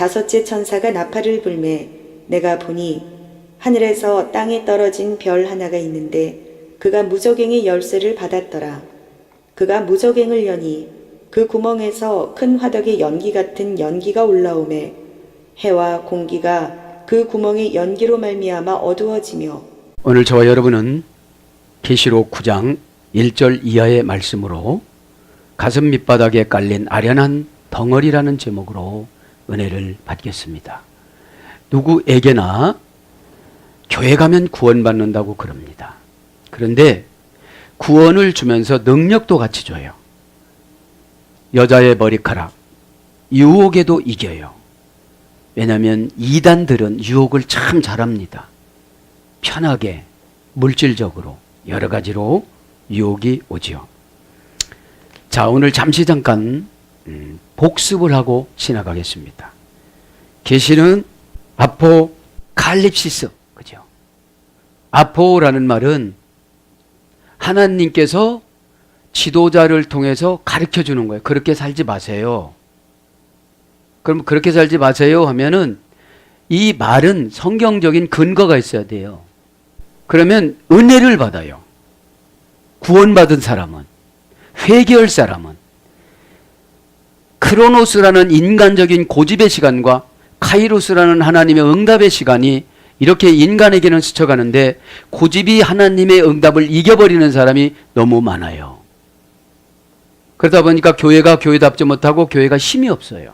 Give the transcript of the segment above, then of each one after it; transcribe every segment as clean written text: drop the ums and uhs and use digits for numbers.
다섯째 천사가 나팔을 불매 내가 보니 하늘에서 땅에 떨어진 별 하나가 있는데 그가 무저갱의 열쇠를 받았더라. 그가 무저갱을 여니 그 구멍에서 큰 화덕의 연기 같은 연기가 올라오매 해와 공기가 그 구멍의 연기로 말미암아 어두워지며. 오늘 저와 여러분은 계시록 9장 1절 이하의 말씀으로 가슴 밑바닥에 깔린 아련한 덩어리라는 제목으로 은혜를 받겠습니다. 누구에게나 교회 가면 구원받는다고 그럽니다. 그런데 구원을 주면서 능력도 같이 줘요. 여자의 머리카락, 유혹에도 이겨요. 왜냐하면 이단들은 유혹을 참 잘합니다. 편하게, 물질적으로, 여러 가지로 유혹이 오지요. 자, 오늘 잠깐 복습을 하고 지나가겠습니다. 계시는 아포칼립시스, 그죠? 아포라는 말은 하나님께서 지도자를 통해서 가르쳐 주는 거예요. 그렇게 살지 마세요. 그럼 그렇게 살지 마세요 하면은 이 말은 성경적인 근거가 있어야 돼요. 그러면 은혜를 받아요. 구원받은 사람은, 회개할 사람은 크로노스라는 인간적인 고집의 시간과 카이로스라는 하나님의 응답의 시간이 이렇게 인간에게는 스쳐가는데 고집이 하나님의 응답을 이겨버리는 사람이 너무 많아요. 그러다 보니까 교회가 교회답지 못하고 교회가 힘이 없어요.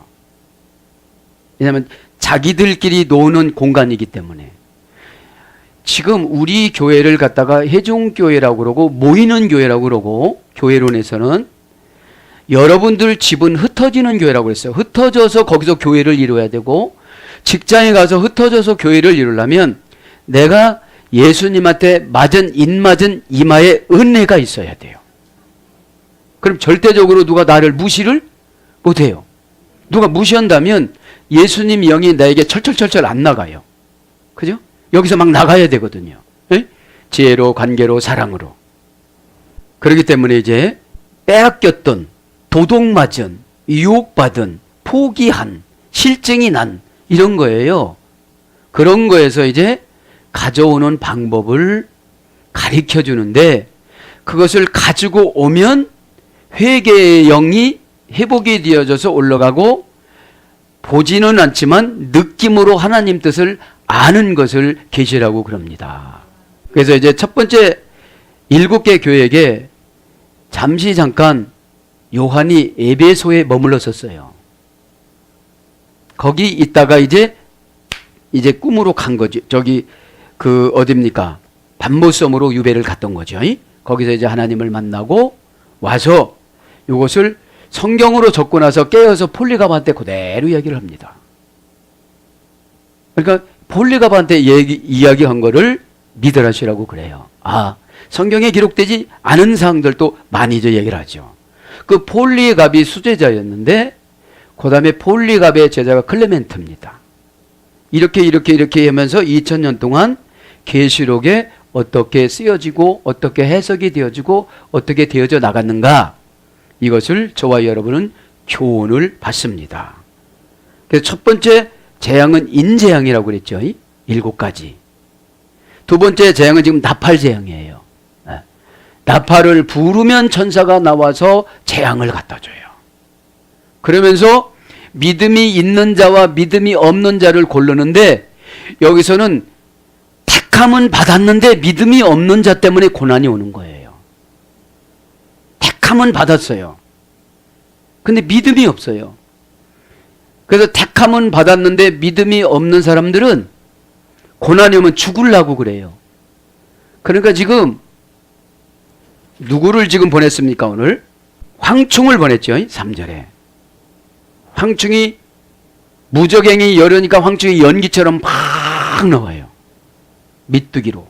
왜냐하면 자기들끼리 노는 공간이기 때문에. 지금 우리 교회를 갖다가 회중교회라고 그러고 모이는 교회라고 그러고 교회론에서는 여러분들 집은 흩어지는 교회라고 했어요. 흩어져서 거기서 교회를 이루어야 되고 직장에 가서 흩어져서 교회를 이루려면 내가 예수님한테 맞은 이마에 은혜가 있어야 돼요. 그럼 절대적으로 누가 나를 무시를 못해요. 누가 무시한다면 예수님 영이 나에게 철철철철 안 나가요. 그죠? 여기서 막 나가야 되거든요. 에? 지혜로, 관계로, 사랑으로. 그렇기 때문에 이제 빼앗겼던, 도둑맞은, 유혹받은, 포기한, 실증이 난 이런 거예요. 그런 거에서 이제 가져오는 방법을 가르쳐 주는데 그것을 가지고 오면 회개의 영이 회복이 되어져서 올라가고 보지는 않지만 느낌으로 하나님 뜻을 아는 것을 계시라고 그럽니다. 그래서 이제 첫 번째 7개 교회에게 잠깐 요한이 에베소에 머물렀었어요. 거기 있다가 이제 꿈으로 간 거죠. 저기 어딥니까? 반모섬으로 유배를 갔던 거죠. 거기서 이제 하나님을 만나고 와서 이것을 성경으로 적고 나서 깨어서 폴리가바한테 그대로 이야기를 합니다. 그러니까 폴리가바한테 이야기한 거를 믿으라시라고 그래요. 아, 성경에 기록되지 않은 사항들도 많이 저 얘기를 하죠. 그 폴리갑이 수제자였는데 그 다음에 폴리갑의 제자가 클레멘트입니다. 이렇게 하면서 2000년 동안 계시록에 어떻게 쓰여지고 어떻게 해석이 되어지고 어떻게 되어져 나갔는가 이것을 저와 여러분은 교훈을 받습니다. 그래서 첫 번째 재앙은 인재앙이라고 그랬죠. 7가지. 두 번째 재앙은 지금 나팔재앙이에요. 나팔을 부르면 천사가 나와서 재앙을 갖다 줘요. 그러면서 믿음이 있는 자와 믿음이 없는 자를 고르는데 여기서는 택함은 받았는데 믿음이 없는 자 때문에 고난이 오는 거예요. 택함은 받았어요. 근데 믿음이 없어요. 그래서 택함은 받았는데 믿음이 없는 사람들은 고난이 오면 죽으려고 그래요. 그러니까 지금 누구를 지금 보냈습니까? 오늘 황충을 보냈죠. 3절에 황충이 무저갱이 열으니까 황충이 연기처럼 막 나와요. 밑두기로.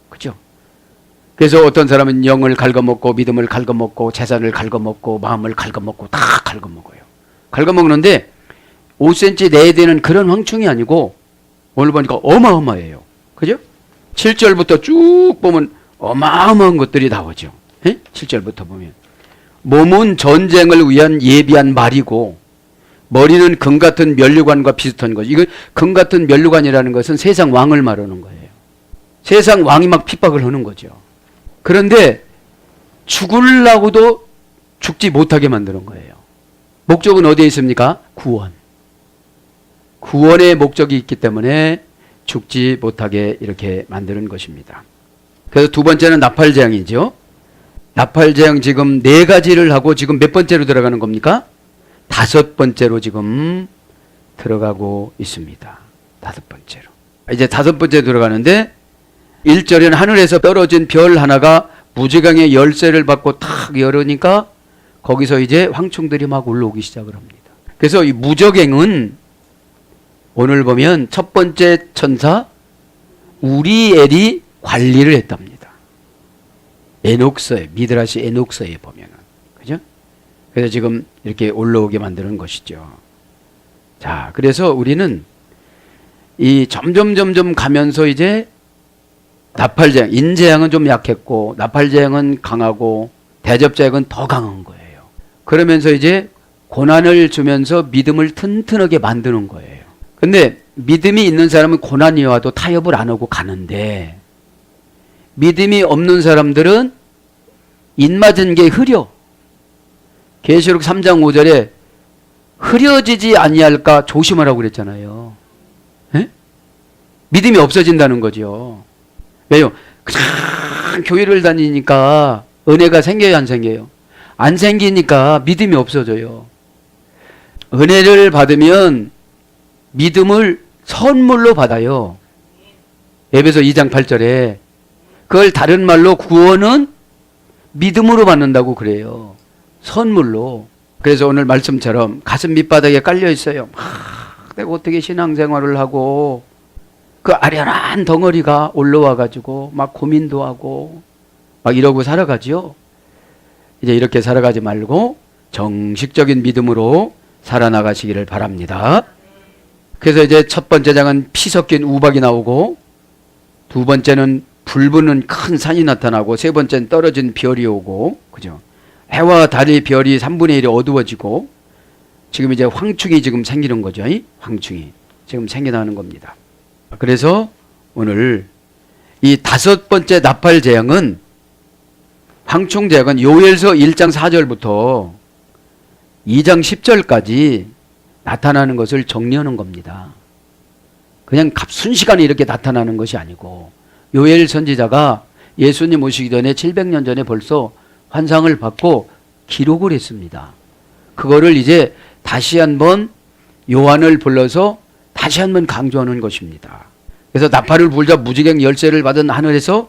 그죠? 그래서 어떤 사람은 영을 갉아먹고 믿음을 갉아먹고 재산을 갉아먹고 마음을 갉아먹고 다 갉아먹어요. 갉아먹는데 5cm 내에 되는 그런 황충이 아니고 오늘 보니까 어마어마해요. 그죠? 7절부터 쭉 보면 어마어마한 것들이 나오죠. 7절부터 보면 몸은 전쟁을 위한 예비한 말이고 머리는 금 같은 면류관과 비슷한 거죠. 이거 금 같은 면류관이라는 것은 세상 왕을 말하는 거예요. 세상 왕이 막 핍박을 하는 거죠. 그런데 죽으려고도 죽지 못하게 만드는 거예요. 목적은 어디에 있습니까? 구원. 구원의 목적이 있기 때문에 죽지 못하게 이렇게 만드는 것입니다. 그래서 두 번째는 나팔재앙이죠. 나팔재앙 지금 네 가지를 하고 지금 몇 번째로 들어가는 겁니까? 다섯 번째로 지금 들어가고 있습니다. 다섯 번째로. 이제 다섯 번째 들어가는데 1절에는 하늘에서 떨어진 별 하나가 무저갱의 열쇠를 받고 탁 열으니까 거기서 이제 황충들이 막 올라오기 시작을 합니다. 그래서 이 무저갱은 오늘 보면 첫 번째 천사 우리엘이 관리를 했답니다. 에녹서에, 미드라시 에녹서에 보면은. 그죠? 그래서 지금 이렇게 올라오게 만드는 것이죠. 자, 그래서 우리는 이 점점 가면서 이제 나팔재앙, 인재앙은 좀 약했고 나팔재앙은 강하고 대접재앙은 더 강한 거예요. 그러면서 이제 고난을 주면서 믿음을 튼튼하게 만드는 거예요. 근데 믿음이 있는 사람은 고난이 와도 타협을 안 하고 가는데 믿음이 없는 사람들은 입맞은 게 흐려. 계시록 3장 5절에 흐려지지 아니할까 조심하라고 그랬잖아요. 에? 믿음이 없어진다는 거죠. 왜요? 그냥 교회를 다니니까 은혜가 생겨요, 안 생겨요? 안 생기니까 믿음이 없어져요. 은혜를 받으면 믿음을 선물로 받아요. 에베소 2장 8절에 그걸 다른 말로 구원은 믿음으로 받는다고 그래요. 선물로. 그래서 오늘 말씀처럼 가슴 밑바닥에 깔려 있어요. 내가 어떻게 신앙생활을 하고 그 아련한 덩어리가 올라와 가지고 막 고민도 하고 막 이러고 살아가지요. 이제 이렇게 살아가지 말고 정식적인 믿음으로 살아나가시기를 바랍니다. 그래서 이제 첫 번째 장은 피 섞인 우박이 나오고 두 번째는 불 붙는 큰 산이 나타나고 세 번째는 떨어진 별이 오고, 그죠? 해와 달의 별이 3분의 1이 어두워지고 지금 이제 황충이 지금 생기는 거죠. 황충이 지금 생겨나는 겁니다. 그래서 오늘 이 다섯 번째 나팔 재앙은 황충 재앙은 요엘서 1장 4절부터 2장 10절까지 나타나는 것을 정리하는 겁니다. 그냥 순식간에 이렇게 나타나는 것이 아니고 요엘 선지자가 예수님 오시기 전에 700년 전에 벌써 환상을 받고 기록을 했습니다. 그거를 이제 다시 한번 요한을 불러서 다시 한번 강조하는 것입니다. 그래서 나팔을 불자 무저갱 열쇠를 받은 하늘에서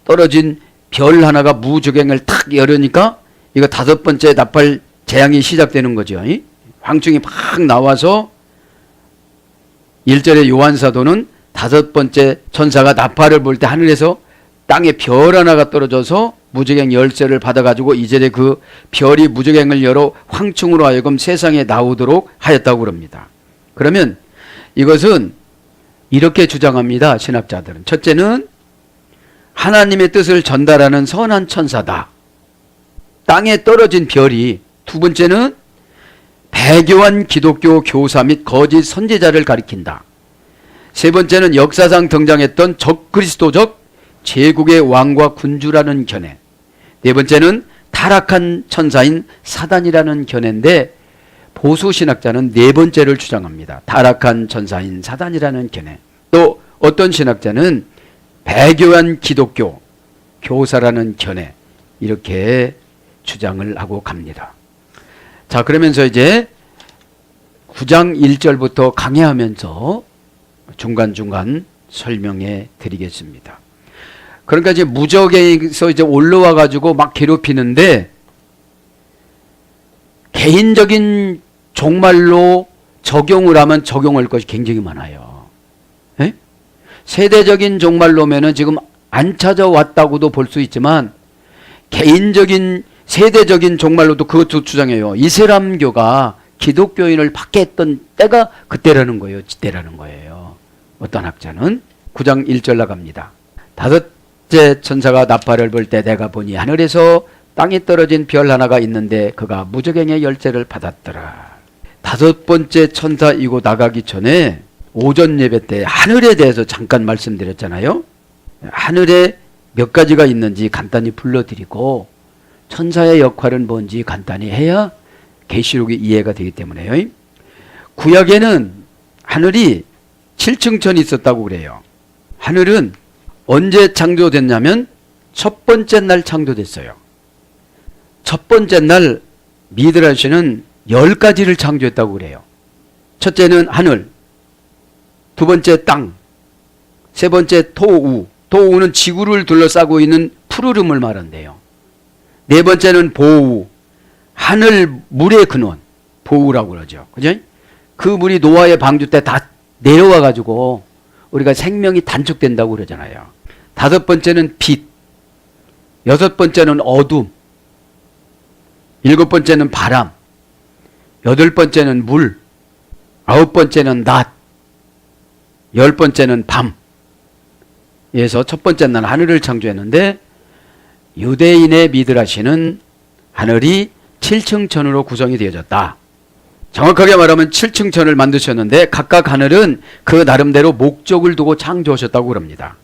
떨어진 별 하나가 무저갱을 탁 열으니까 이거 다섯 번째 나팔 재앙이 시작되는 거죠. 황충이 막 나와서 1절에 요한 사도는 다섯 번째 천사가 나팔을 불 때 하늘에서 땅에 별 하나가 떨어져서 무저갱 열쇠를 받아가지고 이제 그 별이 무저갱을 열어 황충으로 하여금 세상에 나오도록 하였다고 그럽니다. 그러면 이것은 이렇게 주장합니다. 신학자들은. 첫째는 하나님의 뜻을 전달하는 선한 천사다. 땅에 떨어진 별이. 두 번째는 배교한 기독교 교사 및 거짓 선지자를 가리킨다. 세 번째는 역사상 등장했던 적그리스도적 제국의 왕과 군주라는 견해. 네 번째는 타락한 천사인 사단이라는 견해인데 보수 신학자는 네 번째를 주장합니다. 타락한 천사인 사단이라는 견해. 또 어떤 신학자는 배교한 기독교 교사라는 견해. 이렇게 주장을 하고 갑니다. 자, 그러면서 이제 9장 1절부터 강해하면서 중간중간 설명해 드리겠습니다. 그러니까 이제 무적에서 이제 올라와 가지고 막 괴롭히는데 개인적인 종말로 적용을 하면 적용할 것이 굉장히 많아요. 에? 세대적인 종말로면은 지금 안 찾아왔다고도 볼 수 있지만 개인적인 세대적인 종말로도 그것도 주장해요. 이슬람교가 기독교인을 받게 했던 때가 그때라는 거예요. 지때라는 거예요. 어떤 학자는 9장 1절 나갑니다. 다섯째 천사가 나팔을 불 때 내가 보니 하늘에서 땅에 떨어진 별 하나가 있는데 그가 무저갱의 열쇠를 받았더라. 다섯 번째 천사이고 나가기 전에 오전 예배 때 하늘에 대해서 잠깐 말씀드렸잖아요. 하늘에 몇 가지가 있는지 간단히 불러드리고 천사의 역할은 뭔지 간단히 해야 계시록이 이해가 되기 때문에요. 구약에는 하늘이 7층천이 있었다고 그래요. 하늘은 언제 창조됐냐면 첫 번째 날 창조됐어요. 첫 번째 날 미드라시는 10가지를 창조했다고 그래요. 첫째는 하늘, 두 번째 땅, 세 번째 토우. 토우는 지구를 둘러싸고 있는 푸르름을 말한대요. 네 번째는 보우, 하늘 물의 근원, 보우라고 그러죠. 그죠? 그 물이 노아의 방주 때 다 내려와 가지고 우리가 생명이 단축된다고 그러잖아요. 다섯 번째는 빛, 여섯 번째는 어둠, 일곱 번째는 바람, 여덟 번째는 물, 아홉 번째는 낮, 열 번째는 밤. 그래서 첫 번째 날 하늘을 창조했는데 유대인의 미드라시는 하늘이 7층천으로 구성이 되어졌다. 정확하게 말하면 7층천을 만드셨는데 각각 하늘은 그 나름대로 목적을 두고 창조하셨다고 그럽니다.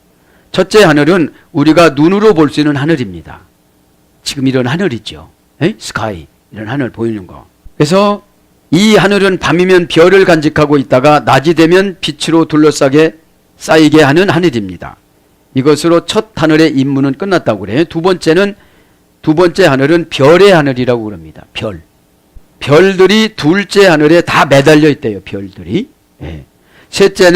첫째 하늘은 우리가 눈으로 볼 수 있는 하늘입니다. 지금 이런 하늘 있죠. 스카이 이런 하늘 보이는 거. 그래서 이 하늘은 밤이면 별을 간직하고 있다가 낮이 되면 빛으로 둘러싸게 쌓이게 하는 하늘입니다. 이것으로 첫 하늘의 임무는 끝났다고 그래요. 두 번째 하늘은 별의 하늘이라고 그럽니다. 별. 별들이 둘째 하늘에 다 매달려 있대요. 별들이. 예. 셋째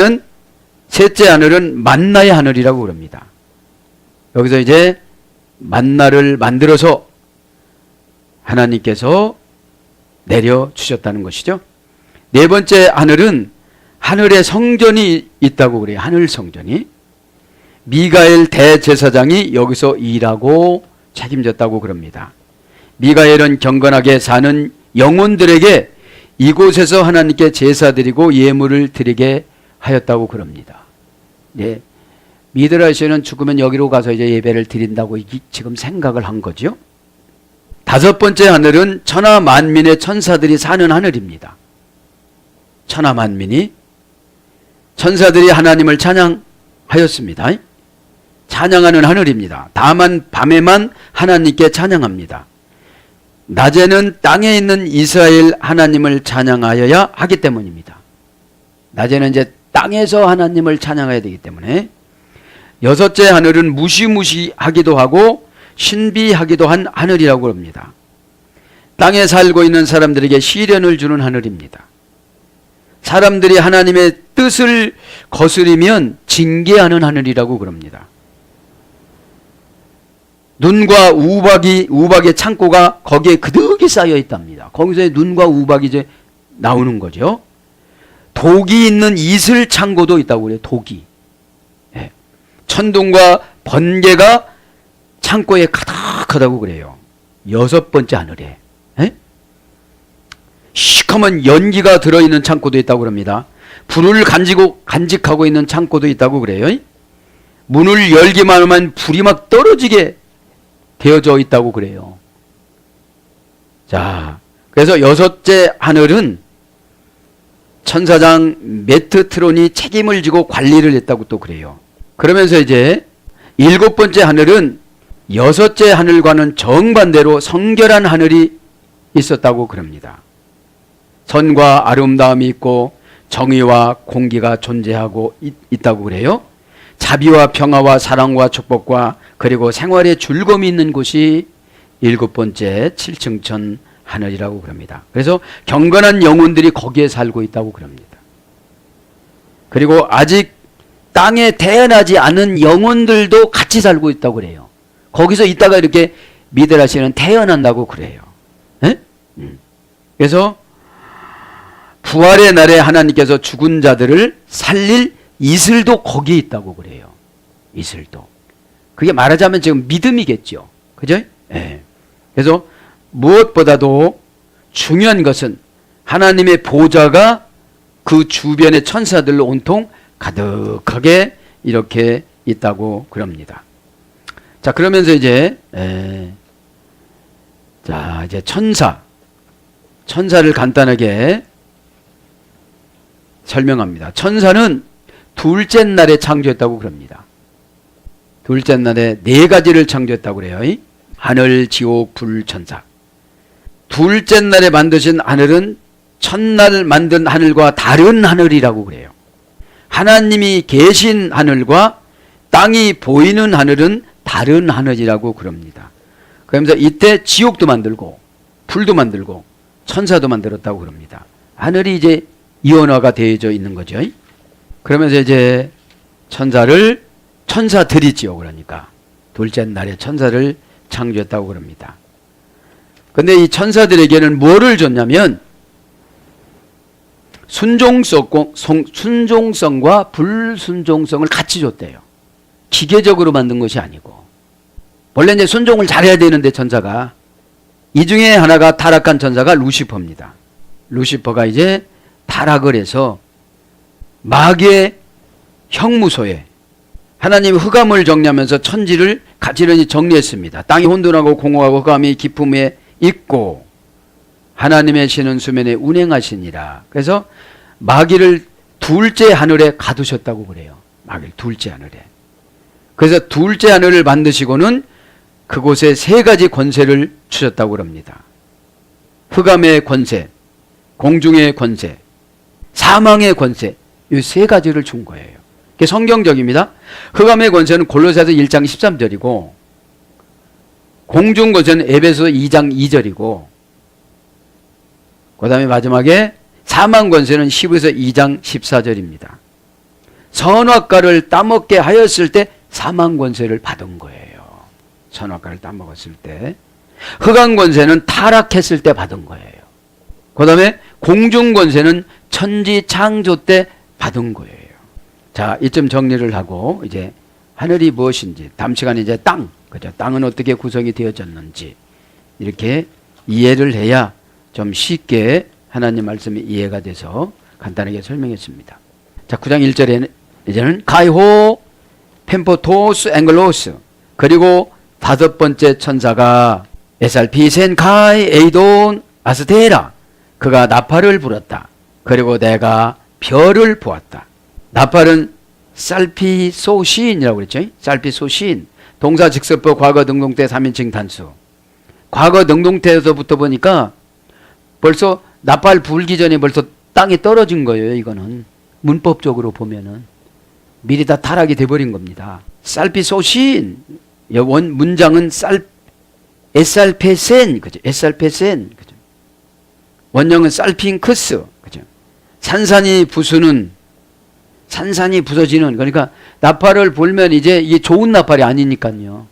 하늘은 만나의 하늘이라고 그럽니다. 여기서 이제 만나를 만들어서 하나님께서 내려주셨다는 것이죠. 네 번째 하늘은 하늘에 성전이 있다고 그래요. 하늘 성전이. 미가엘 대제사장이 여기서 일하고 책임졌다고 그럽니다. 미가엘은 경건하게 사는 영혼들에게 이곳에서 하나님께 제사드리고 예물을 드리게 하였다고 그럽니다. 네. 미드라시는 죽으면 여기로 가서 이제 예배를 드린다고 지금 생각을 한 거죠. 다섯 번째 하늘은 천하 만민의 천사들이 사는 하늘입니다. 천하 만민이 천사들이 하나님을 찬양하였습니다. 찬양하는 하늘입니다. 다만 밤에만 하나님께 찬양합니다. 낮에는 땅에 있는 이스라엘 하나님을 찬양하여야 하기 때문입니다. 낮에는 이제 땅에서 하나님을 찬양해야 되기 때문에. 여섯째 하늘은 무시무시하기도 하고 신비하기도 한 하늘이라고 합니다. 땅에 살고 있는 사람들에게 시련을 주는 하늘입니다. 사람들이 하나님의 뜻을 거스리면 징계하는 하늘이라고 그럽니다. 눈과 우박의 창고가 거기에 그득이 쌓여 있답니다. 거기서 눈과 우박이 이제 나오는 거죠. 독이 있는 이슬 창고도 있다고 그래요. 독이. 예. 천둥과 번개가 창고에 가득하다고 그래요. 여섯 번째 하늘에. 예? 시커먼 연기가 들어있는 창고도 있다고 그럽니다. 불을 간직하고 있는 창고도 있다고 그래요. 문을 열기만 하면 불이 막 떨어지게 되어져 있다고 그래요. 자, 그래서 여섯째 하늘은 천사장 메트트론이 책임을 지고 관리를 했다고 또 그래요. 그러면서 이제 일곱 번째 하늘은 여섯째 하늘과는 정반대로 성결한 하늘이 있었다고 그럽니다. 선과 아름다움이 있고 정의와 공기가 존재하고 있다고 그래요. 자비와 평화와 사랑과 축복과 그리고 생활에 즐거움이 있는 곳이 일곱 번째 7층천 하늘이라고 그럽니다. 그래서 경건한 영혼들이 거기에 살고 있다고 그럽니다. 그리고 아직 땅에 태어나지 않은 영혼들도 같이 살고 있다고 그래요. 거기서 있다가 이렇게 미드라시는 태어난다고 그래요. 네? 그래서 부활의 날에 하나님께서 죽은 자들을 살릴 이슬도 거기에 있다고 그래요. 이슬도. 그게 말하자면 지금 믿음이겠죠. 그죠? 네. 그래서 무엇보다도 중요한 것은 하나님의 보좌가 그 주변의 천사들로 온통 가득하게 이렇게 있다고 그럽니다. 자, 그러면서 이제 이제 천사를 간단하게 설명합니다. 천사는 둘째 날에 창조했다고 그럽니다. 둘째 날에 네 가지를 창조했다고 그래요. 하늘, 지옥, 불, 천사. 둘째 날에 만드신 하늘은 첫날 만든 하늘과 다른 하늘이라고 그래요. 하나님이 계신 하늘과 땅이 보이는 하늘은 다른 하늘이라고 그럽니다. 그러면서 이때 지옥도 만들고 불도 만들고 천사도 만들었다고 그럽니다. 하늘이 이제 이원화가 되어져 있는 거죠. 그러면서 이제 천사들이지요. 그러니까 둘째 날에 천사를 창조했다고 그럽니다. 근데 이 천사들에게는 뭐를 줬냐면 순종성과 불순종성을 같이 줬대요. 기계적으로 만든 것이 아니고. 원래 이제 순종을 잘해야 되는데 천사가, 이 중에 하나가 타락한 천사가 루시퍼입니다. 루시퍼가 이제 타락을 해서 마귀의 형무소에 하나님 흑암을 정리하면서 천지를 가지런히 정리했습니다. 땅이 혼돈하고 공허하고 흑암이 깊음에 있고 하나님의 신은 수면에 운행하시니라. 그래서 마귀를 둘째 하늘에 가두셨다고 그래요. 마귀를 둘째 하늘에. 그래서 둘째 하늘을 만드시고는 그곳에 세 가지 권세를 주셨다고 그럽니다. 흑암의 권세, 공중의 권세, 사망의 권세, 이 세 가지를 준 거예요. 이게 성경적입니다. 흑암의 권세는 골로새서 1장 13절이고 공중 권세는 에베소 2장 2절이고 그 다음에 마지막에 사망 권세는 히브리서 2장 14절입니다. 선악과를 따먹게 하였을 때 사망 권세를 받은 거예요. 선악과를 따먹었을 때. 흑암 권세는 타락했을 때 받은 거예요. 그 다음에 공중 권세는 천지 창조 때 받은 거예요. 자, 이쯤 정리를 하고 이제 하늘이 무엇인지, 다음 시간에 이제 그죠? 땅은 어떻게 구성이 되어졌는지 이렇게 이해를 해야 좀 쉽게 하나님 말씀이 이해가 돼서 간단하게 설명했습니다. 자, 9장 1절에는 이제는 가이호 펜포토스 앵글로스, 그리고 다섯 번째 천사가 에살피센 가이 에이돈 아스테라, 그가 나팔을 불었다. 그리고 내가 별을 보았다. 나팔은 살피소시인이라고 그랬죠. 살피소시인, 동사 직설법 과거 능동태 3인칭 단수. 과거 능동태에서부터 보니까 벌써 나팔 불기 전에 벌써 땅에 떨어진 거예요. 이거는 문법적으로 보면은 미리 다 타락이 돼버린 겁니다. 살피소신, 문장은 에살페센, 그죠? 에살페센, 그죠? 원형은 살핑크스, 그죠? 산산이 부서지는, 그러니까 나팔을 불면 이제 이게 좋은 나팔이 아니니까요.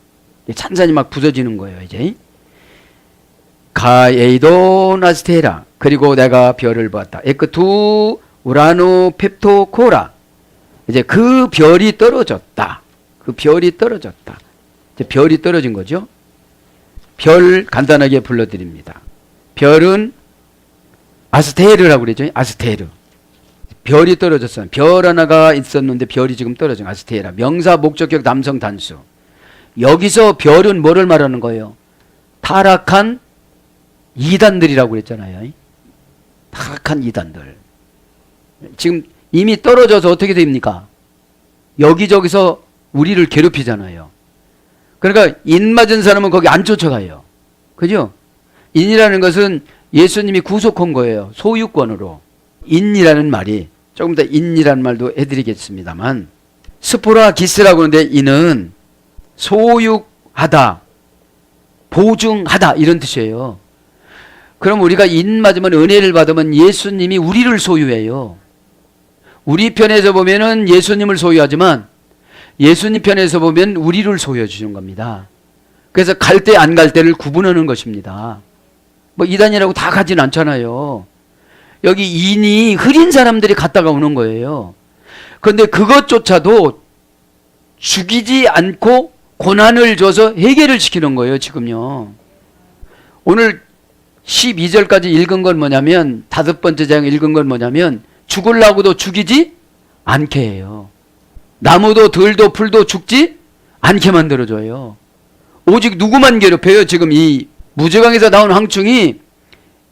산산이 막 부서지는 거예요, 이제. 가에이도 나스테라, 그리고 내가 별을 보았다. 에크투 우라노 펩토코라, 이제 그 별이 떨어졌다. 그 별이 떨어졌다. 이제 별이 떨어진 거죠. 별 간단하게 불러드립니다. 별은 아스테르라고 그러죠. 아스테르. 별이 떨어졌어요. 별 하나가 있었는데 별이 지금 떨어진 아스테라. 명사 목적격 남성 단수. 여기서 별은 뭐를 말하는 거예요? 타락한 이단들이라고 그랬잖아요. 타락한 이단들. 지금 이미 떨어져서 어떻게 됩니까? 여기저기서 우리를 괴롭히잖아요. 그러니까 인 맞은 사람은 거기 안 쫓아가요. 그죠? 인이라는 것은 예수님이 구속한 거예요. 소유권으로. 인이라는 말이, 조금 더 인이라는 말도 해드리겠습니다만, 스포라 기스라고 하는데 인은 소유하다, 보증하다 이런 뜻이에요. 그럼 우리가 인 맞으면, 은혜를 받으면 예수님이 우리를 소유해요. 우리 편에서 보면은 예수님을 소유하지만 예수님 편에서 보면 우리를 소유해 주시는 겁니다. 그래서 갈 때 안 갈 때를 구분하는 것입니다. 뭐 이단이라고 다 가진 않잖아요. 여기 인이 흐린 사람들이 갔다가 오는 거예요. 그런데 그것조차도 죽이지 않고 고난을 줘서 해결을 시키는 거예요, 지금요. 오늘 12절까지 읽은 건 뭐냐면, 다섯 번째 장 읽은 건 뭐냐면, 죽으려고도 죽이지 않게 해요. 나무도 들도 풀도 죽지 않게 만들어줘요. 오직 누구만 괴롭혀요? 지금 이 무저강에서 나온 황충이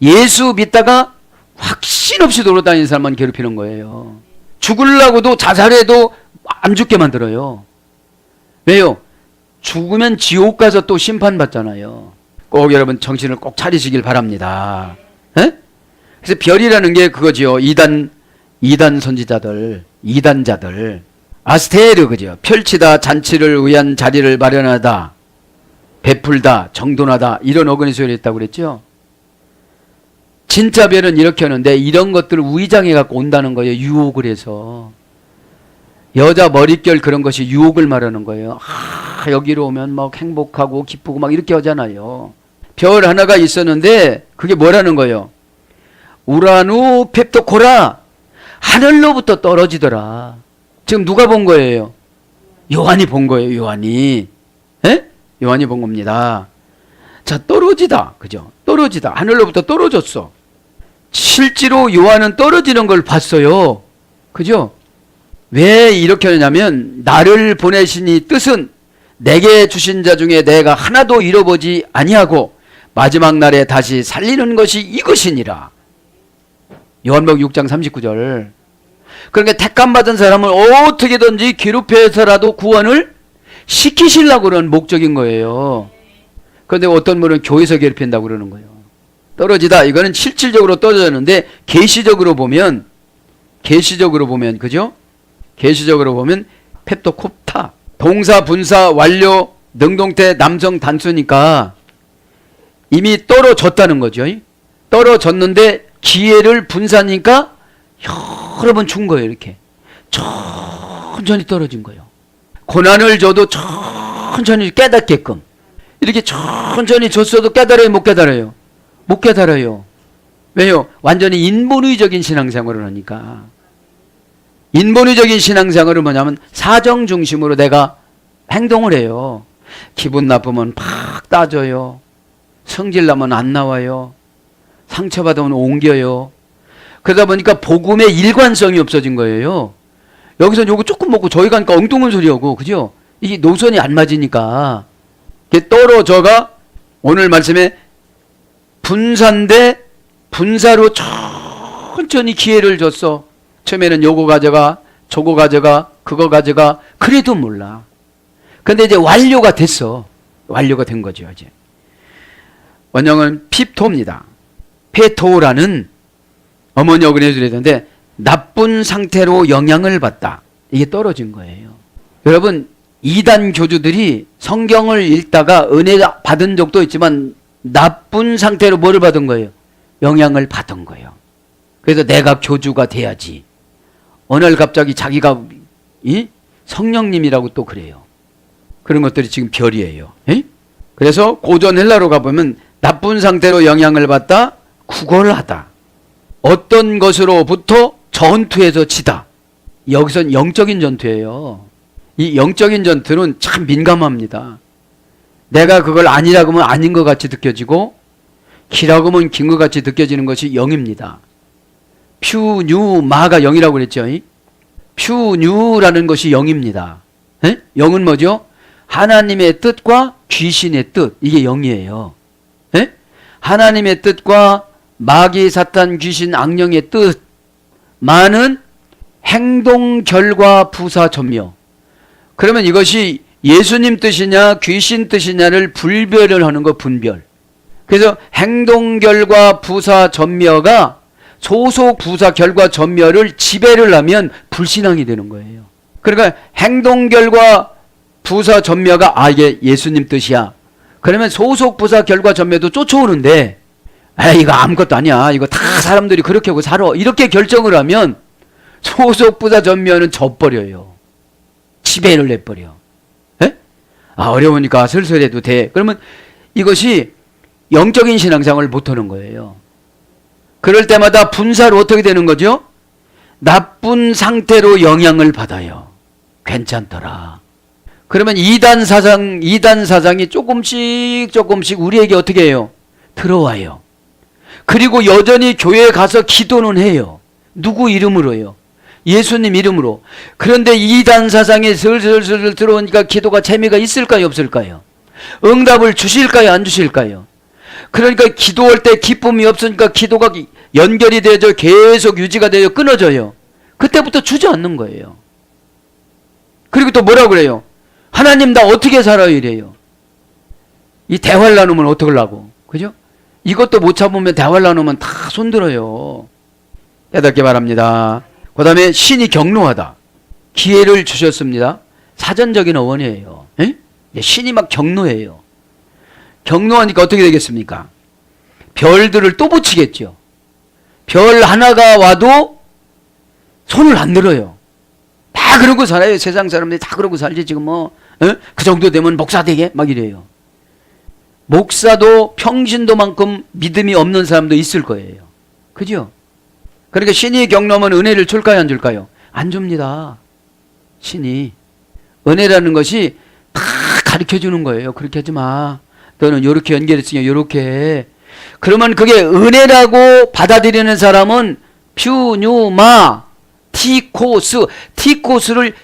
예수 믿다가 확신 없이 돌아다니는 사람만 괴롭히는 거예요. 죽으려고도 자살해도 안 죽게 만들어요. 왜요? 죽으면 지옥 가서 또 심판받잖아요. 꼭 여러분 정신을 꼭 차리시길 바랍니다. 에? 그래서 별이라는 게 그거지요. 이단 선지자들, 이단자들. 아스테르, 그죠? 펼치다, 잔치를 위한 자리를 마련하다, 베풀다, 정돈하다, 이런 어근의 소리를 했다고 그랬죠? 진짜 별은 이렇게 하는데 이런 것들을 위장해 갖고 온다는 거예요. 유혹을 해서. 여자 머릿결 그런 것이 유혹을 말하는 거예요. 여기로 오면 막 행복하고 기쁘고 막 이렇게 하잖아요. 별 하나가 있었는데 그게 뭐라는 거예요? 우라누 펩토코라, 하늘로부터 떨어지더라. 지금 누가 본 거예요? 요한이 본 거예요. 요한이. 에? 요한이 본 겁니다. 자, 떨어지다. 그죠? 떨어지다. 하늘로부터 떨어졌어. 실제로 요한은 떨어지는 걸 봤어요. 그죠? 왜 이렇게 하냐면 나를 보내신 이 뜻은 내게 주신 자 중에 내가 하나도 잃어보지 아니하고 마지막 날에 다시 살리는 것이 이것이니라. 요한복음 6장 39절. 그러니까 택감받은 사람을 어떻게든지 괴롭혀서라도 구원을 시키시려고 그런 목적인 거예요. 그런데 어떤 분은 교회에서 괴롭힌다고 그러는 거예요. 떨어지다. 이거는 실질적으로 떨어졌는데 계시적으로 보면 그죠? 계시적으로 보면 펩토콥타, 동사, 분사, 완료, 능동태, 남성 단수니까 이미 떨어졌다는 거죠. 떨어졌는데 기회를 분사니까 여러 번 준 거예요. 이렇게 천천히 떨어진 거예요. 고난을 줘도 천천히 깨닫게끔 이렇게 천천히 줬어도 깨달아요? 못 깨달아요? 못 깨달아요. 왜요? 완전히 인본주의적인 신앙생활을 하니까. 인본주의적인 신앙생활은 뭐냐면 사정 중심으로 내가 행동을 해요. 기분 나쁘면 팍 따져요. 성질 나면 안 나와요. 상처받으면 옮겨요. 그러다 보니까 복음의 일관성이 없어진 거예요. 여기서 요거 조금 먹고 저희 가니까 엉뚱한 소리하고, 그죠? 이게 노선이 안 맞으니까. 이게 떨어져가 오늘 말씀에 분사인데 분사로 천천히 기회를 줬어. 처음에는 요거 가져가, 저거 가져가, 그거 가져가. 그래도 몰라. 근데 이제 완료가 됐어. 완료가 된 거죠, 이제. 원형은 핍토입니다. 페토라는 어머니 어근에 들었는데 나쁜 상태로 영향을 받다. 이게 떨어진 거예요. 여러분, 이단 교주들이 성경을 읽다가 은혜 받은 적도 있지만 나쁜 상태로 뭐를 받은 거예요? 영향을 받은 거예요. 그래서 내가 교주가 돼야지. 어느 날 갑자기 자기가 성령님이라고 또 그래요. 그런 것들이 지금 별이에요. 그래서 고전 헬라로 가보면 나쁜 상태로 영향을 받다, 구걸하다. 어떤 것으로부터 전투에서 지다. 여기선 영적인 전투예요. 이 영적인 전투는 참 민감합니다. 내가 그걸 아니라고 하면 아닌 것 같이 느껴지고 기라고 하면 긴 것 같이 느껴지는 것이 영입니다. 퓨뉴마가 영이라고 그랬죠. 퓨뉴라는 것이 영입니다. 영은 뭐죠? 하나님의 뜻과 귀신의 뜻. 이게 영이에요. 하나님의 뜻과 마귀, 사탄, 귀신, 악령의 뜻. 마는 행동, 결과, 부사, 전묘. 그러면 이것이 예수님 뜻이냐 귀신 뜻이냐를 분별을 하는 거, 분별. 그래서 행동, 결과, 부사, 전묘가 소속, 부사, 결과, 전묘를 지배를 하면 불신앙이 되는 거예요. 그러니까 행동, 결과, 부사, 전묘가 이게 예수님 뜻이야. 그러면 소속, 부사, 결과, 전묘도 쫓아오는데 이거 아무것도 아니야. 이거 다 사람들이 그렇게 하고 살아. 이렇게 결정을 하면 소속, 부사, 전묘는 져버려요. 지배를 내버려. 어려우니까 슬슬 해도 돼. 그러면 이것이 영적인 신앙생활을 못하는 거예요. 그럴 때마다 분사로 어떻게 되는 거죠? 나쁜 상태로 영향을 받아요. 괜찮더라. 그러면 이단 사상이 조금씩 우리에게 어떻게 해요? 들어와요. 그리고 여전히 교회에 가서 기도는 해요. 누구 이름으로요? 예수님 이름으로. 그런데 이단 사상이 슬슬 들어오니까 기도가 재미가 있을까요, 없을까요? 응답을 주실까요, 안 주실까요? 그러니까 기도할 때 기쁨이 없으니까 기도가 연결이 되죠. 계속 유지가 되죠. 끊어져요. 그때부터 주저앉는 거예요. 그리고 또 뭐라고 그래요? 하나님 나 어떻게 살아요? 이래요. 이 대화를 나누면 어떡하려고. 그죠? 이것도 못 참으면 대화를 나누면 다 손들어요. 깨닫기 바랍니다. 그 다음에 신이 경노하다. 기회를 주셨습니다. 사전적인 어원이에요. 에? 신이 막 경노해요. 경노하니까 어떻게 되겠습니까? 별들을 또 붙이겠죠. 별 하나가 와도 손을 안 들어요. 다 그러고 살아요. 세상 사람들이 다 그러고 살지 지금 뭐. 그 정도 되면 목사 되게 막 이래요. 목사도 평신도만큼 믿음이 없는 사람도 있을 거예요. 그죠? 그러니까 신이 경노하면 은혜를 줄까요? 안 줄까요? 안 줍니다. 신이. 은혜라는 것이 다 가르쳐 주는 거예요. 그렇게 하지 마. 너는 이렇게 연결했으니까 이렇게 해. 그러면 그게 은혜라고 받아들이는 사람은 퓨뉴마, 티코스를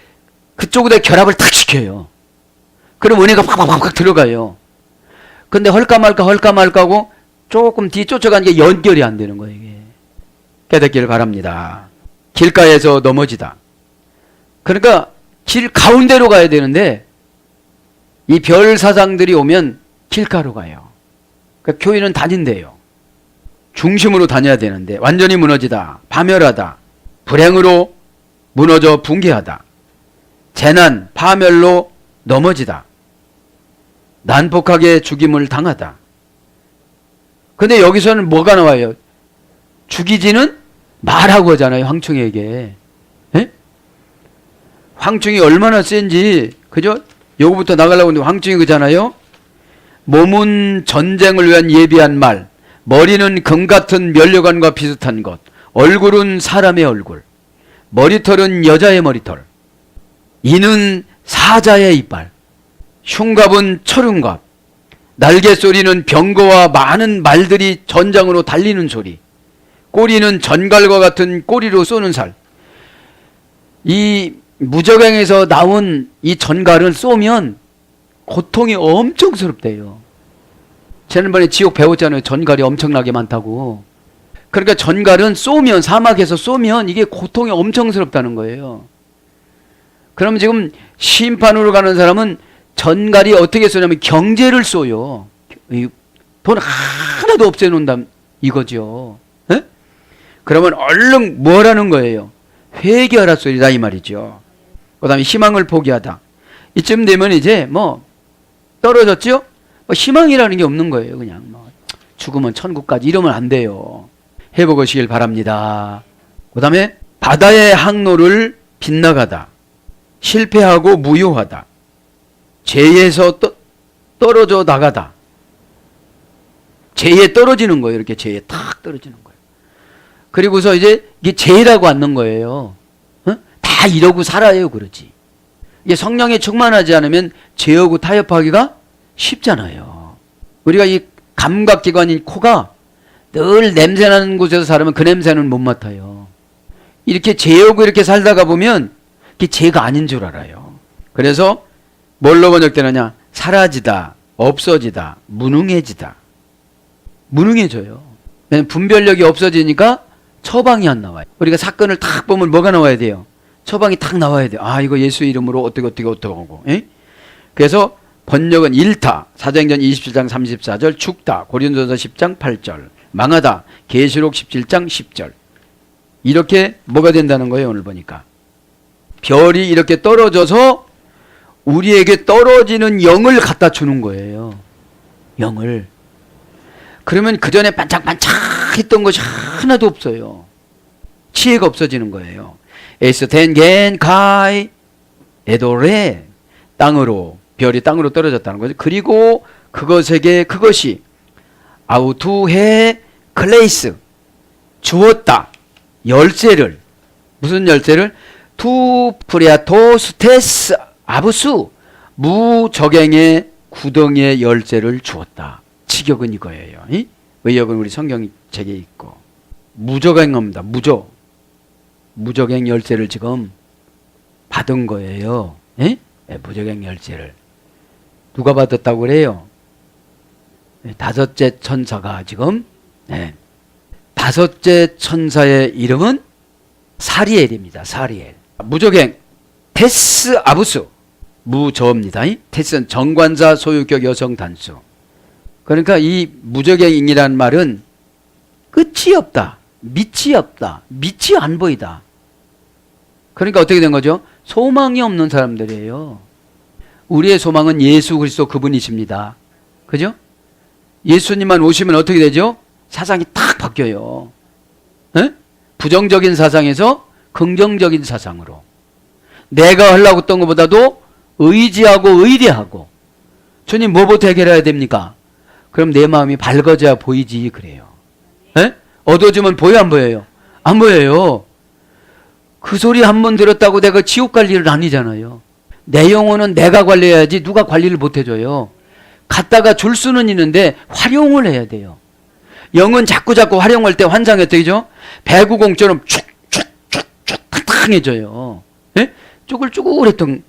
그쪽에다 결합을 탁 시켜요. 그럼 은혜가 팍팍팍 들어가요. 근데 헐까 말까 하고 조금 뒤 쫓아가는 게 연결이 안 되는 거예요. 이게. 깨닫기를 바랍니다. 길가에서 넘어지다. 그러니까 길 가운데로 가야 되는데 이 별 사상들이 오면 길가로 가요. 그러니까 교회는 다닌대요. 중심으로 다녀야 되는데 완전히 무너지다, 파멸하다, 불행으로 무너져 붕괴하다, 재난, 파멸로 넘어지다, 난폭하게 죽임을 당하다. 근데 여기서는 뭐가 나와요? 죽이지는 말하고 하잖아요. 황충에게. 에? 황충이 얼마나 센지, 그죠? 요거부터 나가려고 하는데 황충이 그잖아요. 몸은 전쟁을 위한 예비한 말, 머리는 금 같은 면류관과 비슷한 것, 얼굴은 사람의 얼굴, 머리털은 여자의 머리털, 이는 사자의 이빨, 흉갑은 철흉갑, 날개 소리는 병거와 많은 말들이 전장으로 달리는 소리, 꼬리는 전갈과 같은 꼬리로 쏘는 살. 이 무적행에서 나온 이 전갈을 쏘면 고통이 엄청스럽대요. 지난번에 지옥 배웠잖아요. 전갈이 엄청나게 많다고. 그러니까 전갈은 쏘면, 사막에서 쏘면 이게 고통이 엄청스럽다는 거예요. 그럼 지금 심판으로 가는 사람은 전갈이 어떻게 쏘냐면 경제를 쏘요. 돈 하나도 없애놓는다 이거죠. 에? 그러면 얼른 뭐라는 거예요? 회개하라 소리다 이 말이죠. 그 다음에 희망을 포기하다. 이쯤 되면 이제 뭐 떨어졌죠? 뭐 희망이라는 게 없는 거예요. 그냥 뭐 죽으면 천국까지 이러면 안 돼요. 해보시길 바랍니다. 그 다음에 바다의 항로를 빗나가다, 실패하고 무효하다, 죄에서 떨어져 나가다. 죄에 떨어지는 거예요. 이렇게 죄에 탁 떨어지는 거예요. 그리고서 이제 이게 죄라고 앉는 거예요. 다 이러고 살아요. 그러지. 이게 성령에 충만하지 않으면 죄하고 타협하기가 쉽잖아요. 우리가 이 감각기관인 코가 늘 냄새나는 곳에서 살면 그 냄새는 못 맡아요. 이렇게 죄하고 이렇게 살다가 보면 그게 죄가 아닌 줄 알아요. 그래서 뭘로 번역되느냐? 사라지다, 없어지다, 무능해지다. 무능해져요. 분별력이 없어지니까 처방이 안 나와요. 우리가 사건을 탁 보면 뭐가 나와야 돼요? 처방이 탁 나와야 돼요. 아, 이거 예수 이름으로 어떻게 하고. 에? 그래서 번역은 일타, 사도행전 27장 34절, 죽다, 고린도서 10장 8절, 망하다, 계시록 17장 10절. 이렇게 뭐가 된다는 거예요, 오늘 보니까. 별이 이렇게 떨어져서 우리에게 떨어지는 영을 갖다 주는 거예요. 영을. 그러면 그 전에 반짝반짝 했던 것이 하나도 없어요. 치해가 없어지는 거예요. 에스텐겐 카이 에도레, 땅으로, 별이 땅으로 떨어졌다는 거죠. 그리고 그것이 아우투헤 클레이스, 주었다. 열쇠를. 무슨 열쇠를? 투 프리아토 스테스 아부수, 무적행의 구덩이의 열쇠를 주었다. 직역은 이거예요. 의역은 우리 성경책에 있고. 무적행합니다. 무적행 열쇠를 지금 받은 거예요. 네, 무적행 열쇠를. 누가 받았다고 그래요? 다섯째 천사가 지금 다섯째 천사의 이름은 사리엘입니다. 사리엘. 무적행 테스 아부스 무저입니다. 테스는 정관사 소유격 여성 단수. 그러니까 이 무적행이라는 말은 끝이 없다, 밑이 없다, 밑이 안 보이다. 그러니까 어떻게 된 거죠? 소망이 없는 사람들이에요. 우리의 소망은 예수 그리스도 그분이십니다. 그죠? 예수님만 오시면 어떻게 되죠? 사상이 탁 바뀌어요. 에? 부정적인 사상에서 긍정적인 사상으로. 내가 하려고 했던 것보다도 의지하고 의뢰하고. 주님 뭐부터 해결해야 됩니까? 그럼 내 마음이 밝아져야 보이지 그래요. 에? 어두워지면 보여 안 보여요? 안 보여요. 그 소리 한 번 들었다고 내가 지옥 갈 일은 아니잖아요. 내 영혼은 내가 관리해야지 누가 관리를 못 해줘요. 갖다가 줄 수는 있는데 활용을 해야 돼요. 영은 자꾸 활용할 때 환상이 어떻게 죠? 배구공처럼 쭉쭉쭉쭉 탁탁해져요. 예? 쭈글쭈글했던.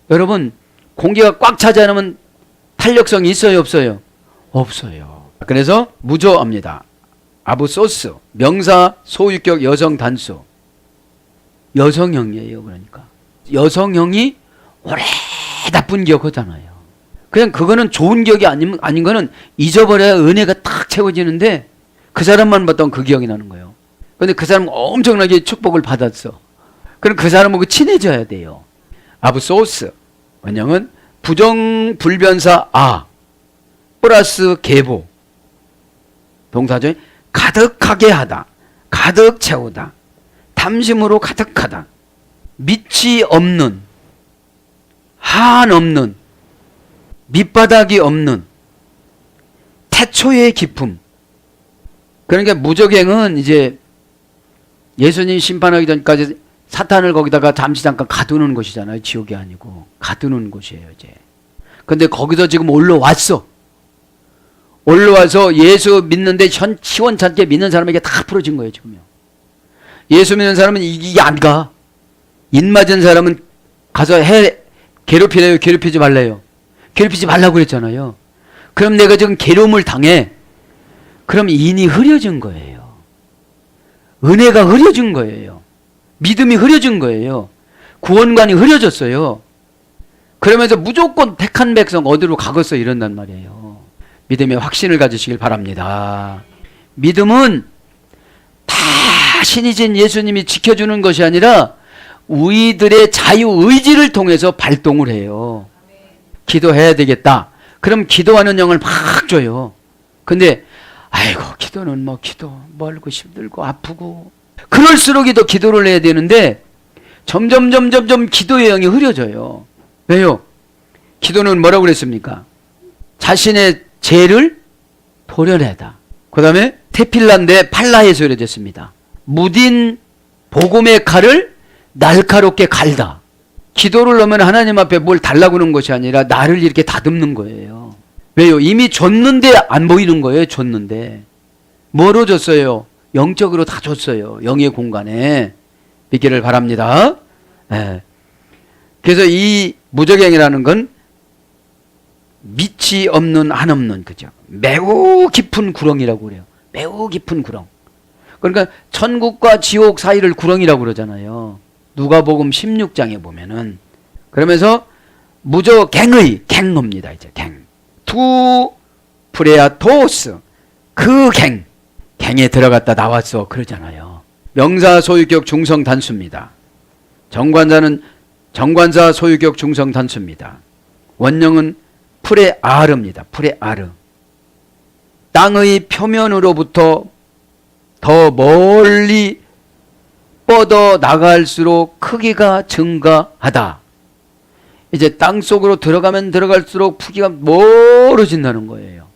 여러분 공기가 꽉 차지 않으면 탄력성이 있어요 없어요? 없어요. 그래서 무저합니다. 아부소스 명사 소유격 여성 단수. 여성형이에요. 그러니까 여성형이 오래 나쁜 기억하잖아요. 그냥 그거는 좋은 기억이 아닌 거는 잊어버려야 은혜가 탁 채워지는데 그 사람만 봤던 그 기억이 나는 거예요. 근데 그 사람은 엄청나게 축복을 받았어. 그럼 그 사람하고 친해져야 돼요. 아부소스 원형은 부정불변사 플러스 계보 동사죠. 가득하게 하다, 가득 채우다, 탐심으로 가득하다, 밑이 없는, 한없는, 밑바닥이 없는, 태초의 기품. 그러니까 무적행은 이제 예수님 심판하기 전까지 사탄을 거기다가 잠시 잠깐 가두는 곳이잖아요. 지옥이 아니고 가두는 곳이에요 이제. 근데 거기서 지금 올라왔어. 올라와서 예수 믿는데 시원찮게 믿는 사람에게 다 풀어진 거예요 지금요. 예수 믿는 사람은 이게 안 가. 인 맞은 사람은 가서 괴롭히래요, 괴롭히지 말래요? 괴롭히지 말라고 그랬잖아요. 그럼 내가 지금 괴로움을 당해. 그럼 인이 흐려진 거예요. 은혜가 흐려진 거예요. 믿음이 흐려진 거예요. 구원관이 흐려졌어요. 그러면서 무조건 택한 백성 어디로 가겠어 이런단 말이에요. 믿음의 확신을 가지시길 바랍니다. 믿음은 다 신이신 예수님이 지켜주는 것이 아니라 우리들의 자유의지를 통해서 발동을 해요. 기도해야 되겠다. 그럼 기도하는 영을 막 줘요. 근데 아이고 기도는 기도 멀고 힘들고 아프고 그럴수록 더 기도를 해야 되는데 점점 기도의 영이 흐려져요. 왜요? 기도는 뭐라고 그랬습니까? 자신의 죄를 도려내다. 그 다음에 테필라인데 팔라에서 이루어졌습니다. 무딘 복음의 칼을 날카롭게 갈다. 기도를 하면 하나님 앞에 뭘 달라고 하는 것이 아니라 나를 이렇게 다듬는 거예요. 왜요? 이미 줬는데 안 보이는 거예요. 줬는데. 뭐로 줬어요? 영적으로 다 줬어요. 영의 공간에. 믿기를 바랍니다. 네. 그래서 이 무적행이라는 건 밑이 없는 한없는 그죠. 매우 깊은 구렁이라고 그래요. 매우 깊은 구렁. 그러니까 천국과 지옥 사이를 구렁이라고 그러잖아요. 누가복음 16장에 보면은. 그러면서 무적행의 갱입니다. 이제 갱. 투 프레아토스 그 갱에 들어갔다 나왔어 그러잖아요. 명사 소유격 중성 단수입니다. 정관사 소유격 중성 단수입니다. 원형은 프레아르입니다. 프레아르. 땅의 표면으로부터 더 멀리 뻗어 나갈수록 크기가 증가하다. 이제 땅 속으로 들어가면 들어갈수록 크기가 멀어진다는 거예요.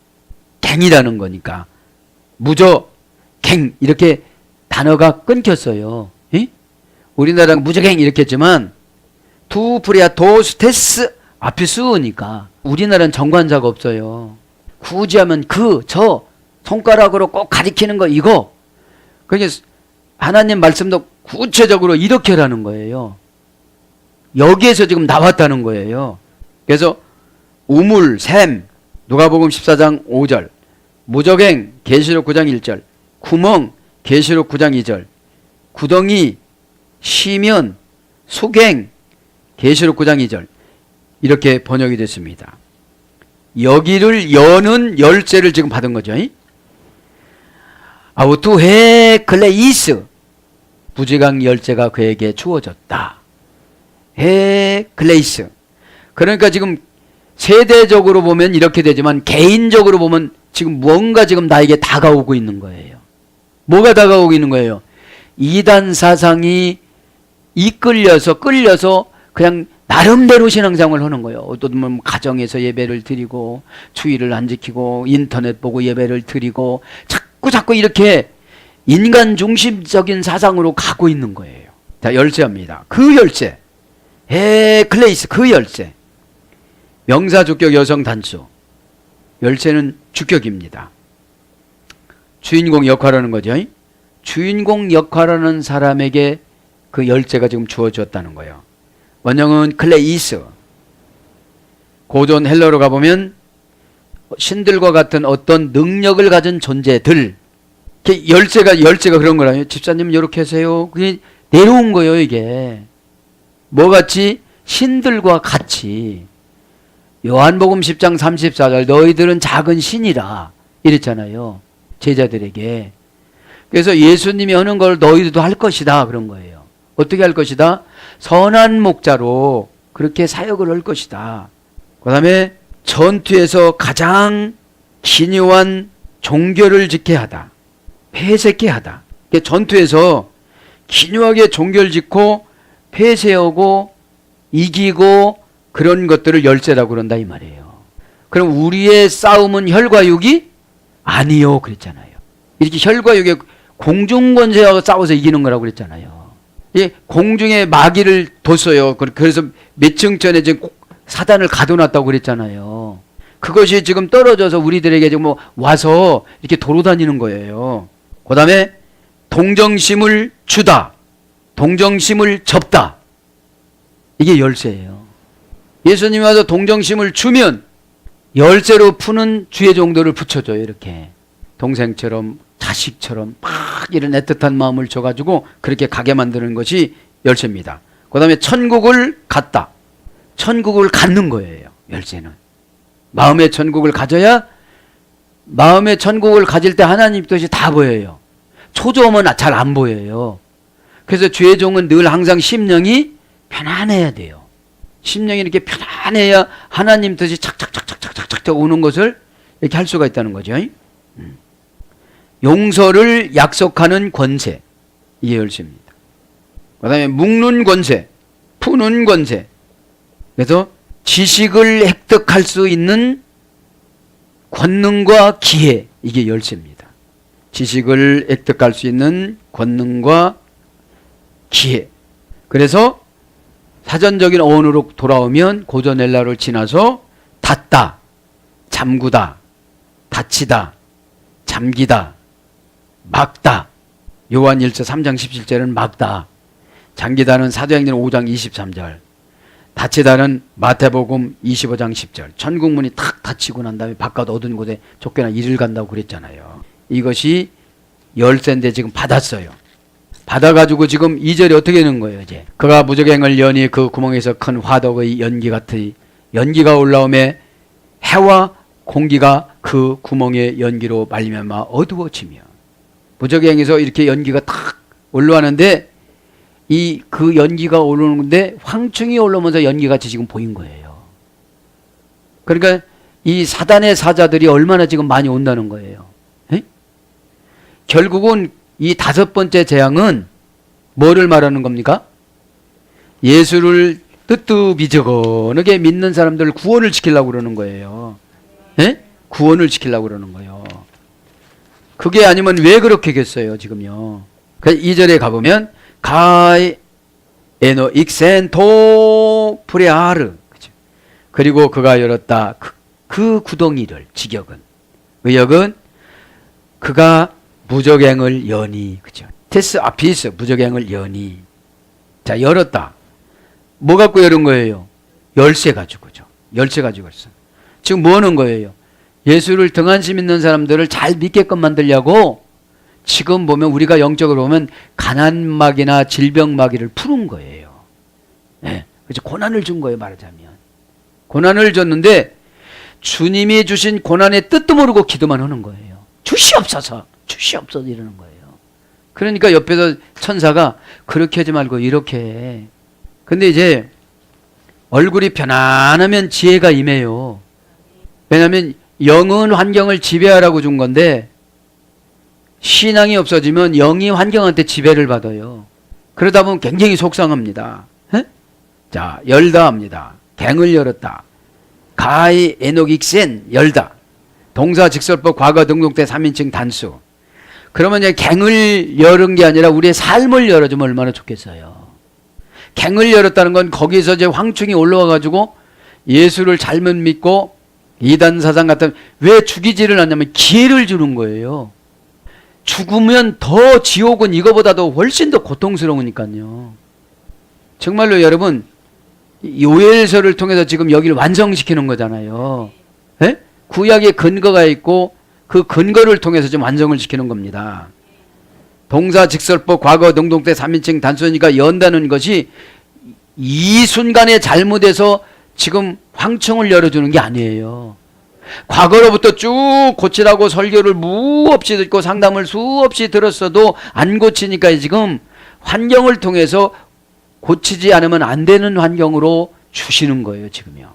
갱이라는 거니까. 무저갱 이렇게 단어가 끊겼어요. 이? 우리나라는 무저갱 이렇게 했지만 투프리아토스테스 앞에 쓰으니까 우리나라는 정관사가 없어요. 굳이 하면 저 손가락으로 꼭 가리키는 거 이거. 그게 하나님 말씀도 구체적으로 이렇게라는 거예요. 여기에서 지금 나왔다는 거예요. 그래서 우물, 샘, 누가복음 14장 5절, 무적행, 계시록 9장 1절, 구멍, 계시록 9장 2절. 구덩이, 시면, 소갱, 계시록 9장 2절. 이렇게 번역이 됐습니다. 여기를 여는 열쇠를 지금 받은 거죠. 아우투헤 클레이스, 부지강 열쇠가 그에게 주어졌다. 헤 클레이스. 그러니까 지금 세대적으로 보면 이렇게 되지만 개인적으로 보면 지금 뭔가 지금 나에게 다가오고 있는 거예요. 뭐가 다가오고 있는 거예요? 이단 사상이 끌려서 그냥 나름대로 신앙생활을 하는 거예요. 어떤 분 가정에서 예배를 드리고 주일을 안 지키고 인터넷 보고 예배를 드리고 자꾸 이렇게 인간 중심적인 사상으로 가고 있는 거예요. 자, 열쇠입니다. 그 열쇠. 클레이스, 그 열쇠. 명사 주격 여성 단수. 열쇠는 주격입니다. 주인공 역할하는 거죠. 주인공 역할하는 사람에게 그 열쇠가 지금 주어졌다는 거예요. 원형은 클레이스. 고전 헬러로 가보면 신들과 같은 어떤 능력을 가진 존재들. 열쇠가 그런 거라요. 집사님 이렇게 하세요. 그게 내려온 거예요, 이게. 뭐같이? 신들과 같이. 요한복음 10장 34절 너희들은 작은 신이라 이랬잖아요. 제자들에게. 그래서 예수님이 하는 걸 너희들도 할 것이다 그런 거예요. 어떻게 할 것이다? 선한 목자로 그렇게 사역을 할 것이다. 그 다음에 전투에서 가장 기묘한 종교를 지켜야 하다. 폐쇄케 하다. 전투에서 기묘하게 종교를 짓고 폐쇄하고 이기고 그런 것들을 열쇠라고 그런다 이 말이에요. 그럼 우리의 싸움은 혈과 육이 아니요 그랬잖아요. 이렇게 혈과 육의 공중권세하고 싸워서 이기는 거라고 그랬잖아요. 이 공중에 마귀를 뒀어요. 그래서 몇 층 전에 지금 사단을 가둬놨다고 그랬잖아요. 그것이 지금 떨어져서 우리들에게 지금 와서 이렇게 돌아다니는 거예요. 그 다음에 동정심을 주다, 동정심을 접다. 이게 열쇠예요. 예수님이 와서 동정심을 주면 열쇠로 푸는 주의 종도를 붙여줘요. 이렇게 동생처럼 자식처럼 막 이런 애틋한 마음을 줘가지고 그렇게 가게 만드는 것이 열쇠입니다. 그 다음에 천국을 갖다. 천국을 갖는 거예요. 열쇠는. 마음의 천국을 가져야 마음의 천국을 가질 때 하나님 뜻이 다 보여요. 초조하면 잘 안 보여요. 그래서 주의 종은 늘 항상 심령이 편안해야 돼요. 심령이 이렇게 편안해야 하나님 뜻이 착착착착착착착 오는 것을 이렇게 할 수가 있다는 거죠. 용서를 약속하는 권세. 이게 열쇠입니다. 그 다음에 묶는 권세, 푸는 권세. 그래서 지식을 획득할 수 있는 권능과 기회. 이게 열쇠입니다. 지식을 획득할 수 있는 권능과 기회. 그래서 사전적인 어원으로 돌아오면 고전 헬라를 지나서 닫다, 잠그다, 닫히다, 잠기다, 막다. 요한 1서 3장 17절은 막다. 잠기다는 사도행전 5장 23절. 닫히다는 마태복음 25장 10절. 천국문이 탁 닫히고 난 다음에 바깥 어두운 곳에 쫓겨나 이를 간다고 그랬잖아요. 이것이 열쇠인데 지금 받았어요. 받아가지고 지금 2절이 어떻게 되는 거예요, 이제. 그가 무저갱을 여니 그 구멍에서 큰 화덕의 연기 같으니 연기가 올라오매 해와 공기가 그 구멍의 연기로 말미암아 어두워지며. 무저갱에서 이렇게 연기가 탁 올라왔는데 그 연기가 올라오는데 황충이 올라오면서 연기같이 지금 보인 거예요. 그러니까 이 사단의 사자들이 얼마나 지금 많이 온다는 거예요. 에? 결국은 이 5번째 재앙은 뭐를 말하는 겁니까? 예수를 뜨뜻미저건하게 믿는 사람들을 구원을 시키려고 그러는 거예요. 에? 구원을 시키려고 그러는 거예요. 그게 아니면 왜 그렇게겠어요, 지금요. 2절에 가보면 가이 에노 익센토 프레아르. 그리고 그가 열었다. 그 구덩이를, 직역은. 의역은 그가 무저갱을 여니. 그죠? 테스 아피스, 무저갱을 여니. 자, 열었다. 뭐 갖고 열은 거예요? 열쇠 가지고죠. 열쇠 가지고 있어. 지금 뭐 하는 거예요? 예수를 등한심 있는 사람들을 잘 믿게끔 만들려고 지금 보면 우리가 영적으로 보면 가난마귀나 질병마귀를 푸는 거예요. 네. 그래서 고난을 준 거예요, 말하자면. 고난을 줬는데 주님이 주신 고난의 뜻도 모르고 기도만 하는 거예요. 주시옵소서, 주시옵소서 이러는 거예요. 그러니까 옆에서 천사가 그렇게 하지 말고 이렇게 해. 근데 이제 얼굴이 편안하면 지혜가 임해요. 왜냐하면 영은 환경을 지배하라고 준 건데 신앙이 없어지면 영이 환경한테 지배를 받아요. 그러다 보면 굉장히 속상합니다. 에? 자, 열다 합니다. 갱을 열었다. 가히 에녹익센 열다. 동사 직설법 과거 등록대 3인칭 단수. 그러면 이제 갱을 열은 게 아니라 우리의 삶을 열어주면 얼마나 좋겠어요. 갱을 열었다는 건 거기서 이제 황충이 올라와 가지고 예수를 잘못 믿고 이단 사상 같은 왜 죽이지를 않냐면 기회를 주는 거예요. 죽으면 더 지옥은 이거보다도 훨씬 더 고통스러우니까요. 정말로 여러분 요엘서를 통해서 지금 여기를 완성시키는 거잖아요. 에? 구약의 근거가 있고 그 근거를 통해서 좀 완성을 시키는 겁니다. 동사 직설법 과거 능동태 3인칭 단수니까 연다는 것이 이 순간에 잘못해서 지금 황충을 열어주는 게 아니에요. 과거로부터 쭉 고치라고 설교를 무없이 듣고 상담을 수없이 들었어도 안 고치니까 지금 환경을 통해서 고치지 않으면 안 되는 환경으로 주시는 거예요, 지금요.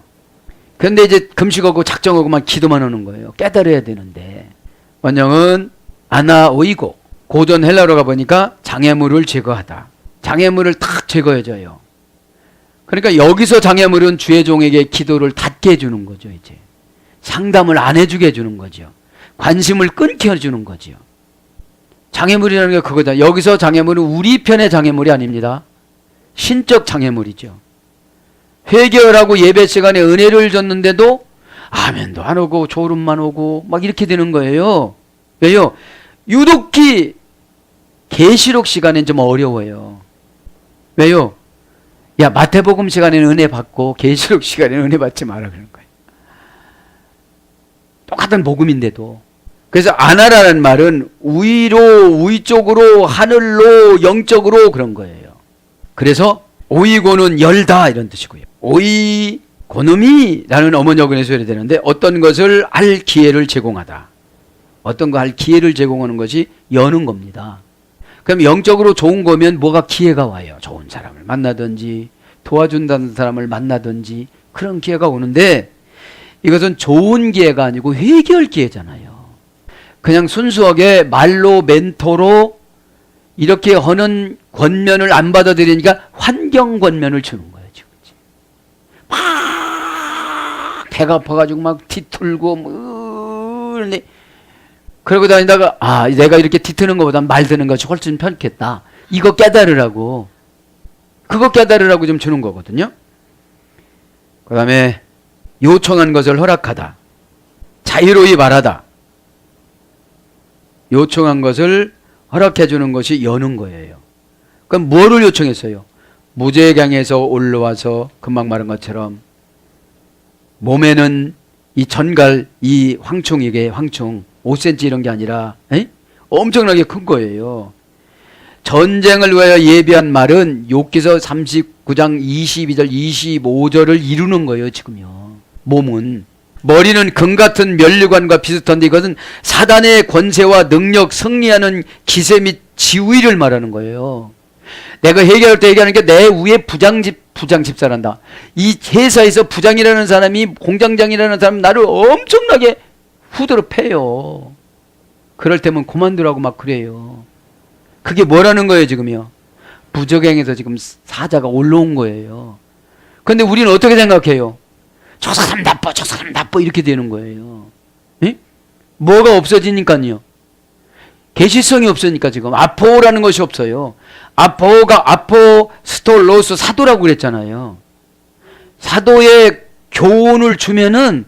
그런데 이제 금식하고 작정하고만 기도만 하는 거예요. 깨달아야 되는데. 원형은 아나오이고, 고전 헬라어로 가보니까 장애물을 제거하다. 장애물을 탁 제거해줘요. 그러니까 여기서 장애물은 주의 종에게 기도를 닫게 해주는 거죠, 이제. 상담을 안 해주게 해주는 거죠. 관심을 끊게 해주는 거죠. 장애물이라는 게 그거다. 여기서 장애물은 우리 편의 장애물이 아닙니다. 신적 장애물이죠. 회개하라고 예배 시간에 은혜를 줬는데도 아멘도 안 오고 졸음만 오고 막 이렇게 되는 거예요. 왜요? 유독히 계시록 시간엔 좀 어려워요. 왜요? 야, 마태복음 시간에는 은혜 받고 계시록 시간에는 은혜 받지 마라 그런 거예요. 똑같은 복음인데도. 그래서 아나라는 말은 위로, 위쪽으로, 하늘로, 영적으로 그런 거예요. 그래서 오이고는 열다 이런 뜻이고요. 오이고놈이라는 어머니어근에서 해야 되는데 어떤 것을 할 기회를 제공하다. 어떤 거 할 기회를 제공하는 것이 여는 겁니다. 그럼 영적으로 좋은 거면 뭐가 기회가 와요. 좋은 사람을 만나든지 도와준다는 사람을 만나든지 그런 기회가 오는데 이것은 좋은 기회가 아니고 회개할 기회잖아요. 그냥 순수하게 말로 멘토로 이렇게 하는 권면을 안 받아들이니까 환경 권면을 주는 거예요. 지금. 막 배가 아파가지고 막 뒤틀고 뭐 그러고 다니다가 아 내가 이렇게 뒤트는 것보다 말 듣는 것이 훨씬 편겠다. 이거 깨달으라고. 그거 깨달으라고 좀 주는 거거든요. 그 다음에 요청한 것을 허락하다. 자유로이 말하다. 요청한 것을 허락해 주는 것이 여는 거예요. 그럼 뭐를 요청했어요? 무제강에서 올라와서 금방 말한 것처럼 몸에는 이 전갈, 이 황충이게 황충 5cm 이런 게 아니라 엄청나게 큰 거예요. 전쟁을 위하여 예비한 말은 욥기서 39장 22절 25절을 이루는 거예요. 지금요. 몸은 머리는 금 같은 면류관과 비슷한데 이것은 사단의 권세와 능력 승리하는 기세 및 지위를 말하는 거예요. 내가 회개할 때 얘기하는 게 내 위에 부장집사란다. 이 회사에서 부장이라는 사람이 공장장이라는 사람이 나를 엄청나게 후드로 패요. 그럴 때면 그만두라고 막 그래요. 그게 뭐라는 거예요 지금요? 부적행에서 지금 사자가 올라온 거예요. 그런데 우리는 어떻게 생각해요? 저 사람 나빠, 저 사람 나빠 이렇게 되는 거예요. 에? 뭐가 없어지니까요. 계시성이 없으니까 지금 아포라는 것이 없어요. 아포가 아포스톨로스 사도라고 그랬잖아요. 사도의 교훈을 주면은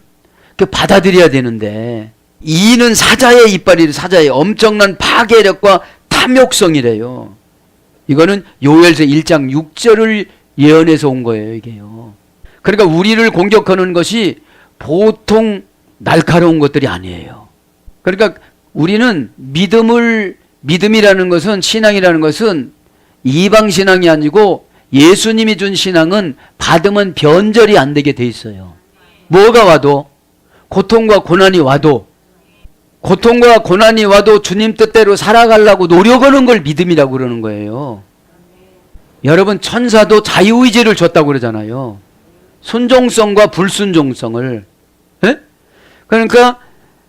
그 받아들여야 되는데 이는 사자의 이빨이 사자의 엄청난 파괴력과 탐욕성이래요. 이거는 요엘서 1장 6절을 예언해서 온 거예요, 이게요. 그러니까 우리를 공격하는 것이 보통 날카로운 것들이 아니에요. 그러니까 우리는 믿음을 믿음이라는 것은, 신앙이라는 것은 이방 신앙이 아니고 예수님이 준 신앙은 받으면 변절이 안 되게 돼 있어요. 뭐가 와도, 고통과 고난이 와도, 고통과 고난이 와도 주님 뜻대로 살아가려고 노력하는 걸 믿음이라고 그러는 거예요. 여러분, 천사도 자유의지를 줬다고 그러잖아요. 순종성과 불순종성을. 예? 그러니까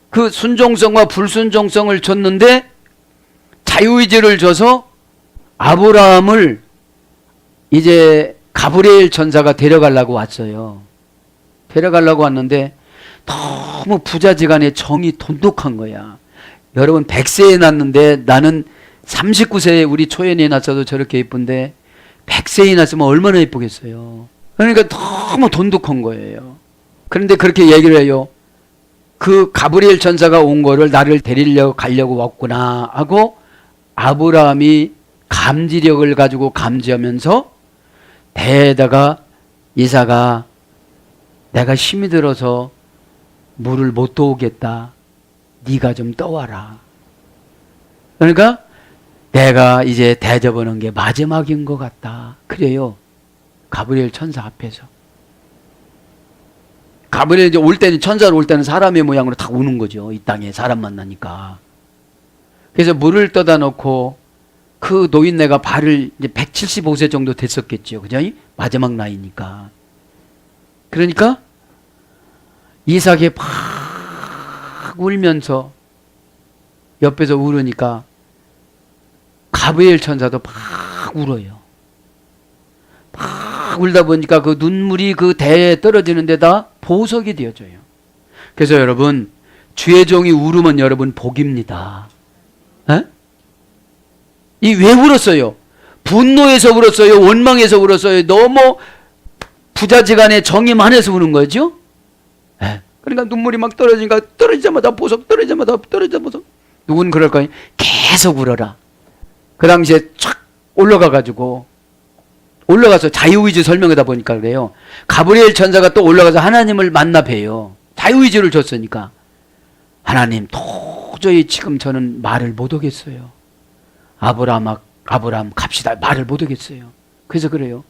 그 순종성과 불순종성을 줬는데 자유의지를 줘서 아브라함을 이제 가브리엘 천사가 데려가려고 왔어요. 데려가려고 왔는데 너무 부자지간에 정이 돈독한 거야. 여러분, 100세에 났는데 나는 39세에 우리 초연이 났어도 저렇게 예쁜데 100세에 났으면 얼마나 예쁘겠어요. 그러니까 너무 돈독한 거예요. 그런데 그렇게 얘기를 해요. 그 가브리엘 천사가 온 거를 나를 데리려고 가려고 왔구나 하고 아브라함이 감지력을 가지고 감지하면서 배에다가 이사가 내가 힘이 들어서 물을 못 떠오겠다. 네가 좀 떠와라. 그러니까 내가 이제 대접하는 게 마지막인 것 같다. 그래요. 가브리엘 천사 앞에서. 가브리엘 이제 올 때는, 천사로 올 때는 사람의 모양으로 다 오는 거죠. 이 땅에 사람 만나니까. 그래서 물을 떠다 놓고 그 노인네가 발을 이제 175세 정도 됐었겠죠. 그죠? 마지막 나이니까. 그러니까 이삭이 막 울면서 옆에서 울으니까 가브리엘 천사도 막 울어요. 막 울다 보니까 그 눈물이 그 대에 떨어지는 데다 보석이 되어져요. 그래서 여러분, 주의 종이 울으면 여러분 복입니다. 에? 이 왜 울었어요? 분노해서 울었어요? 원망해서 울었어요? 너무 부자지간에 정이 많아서 우는 거죠? 에? 그러니까 눈물이 막 떨어지니까 떨어지자마자 보석, 떨어지자마자 보석. 누군 그럴 거예요? 계속 울어라. 그 당시에 촥 올라가서 자유의지 설명하다 보니까 그래요. 가브리엘 천사가 또 올라가서 하나님을 만나 뵈요. 자유의지를 줬으니까. 하나님, 도저히 지금 저는 말을 못 하겠어요. 아브라함 갑시다. 말을 못 하겠어요. 그래서 그래요.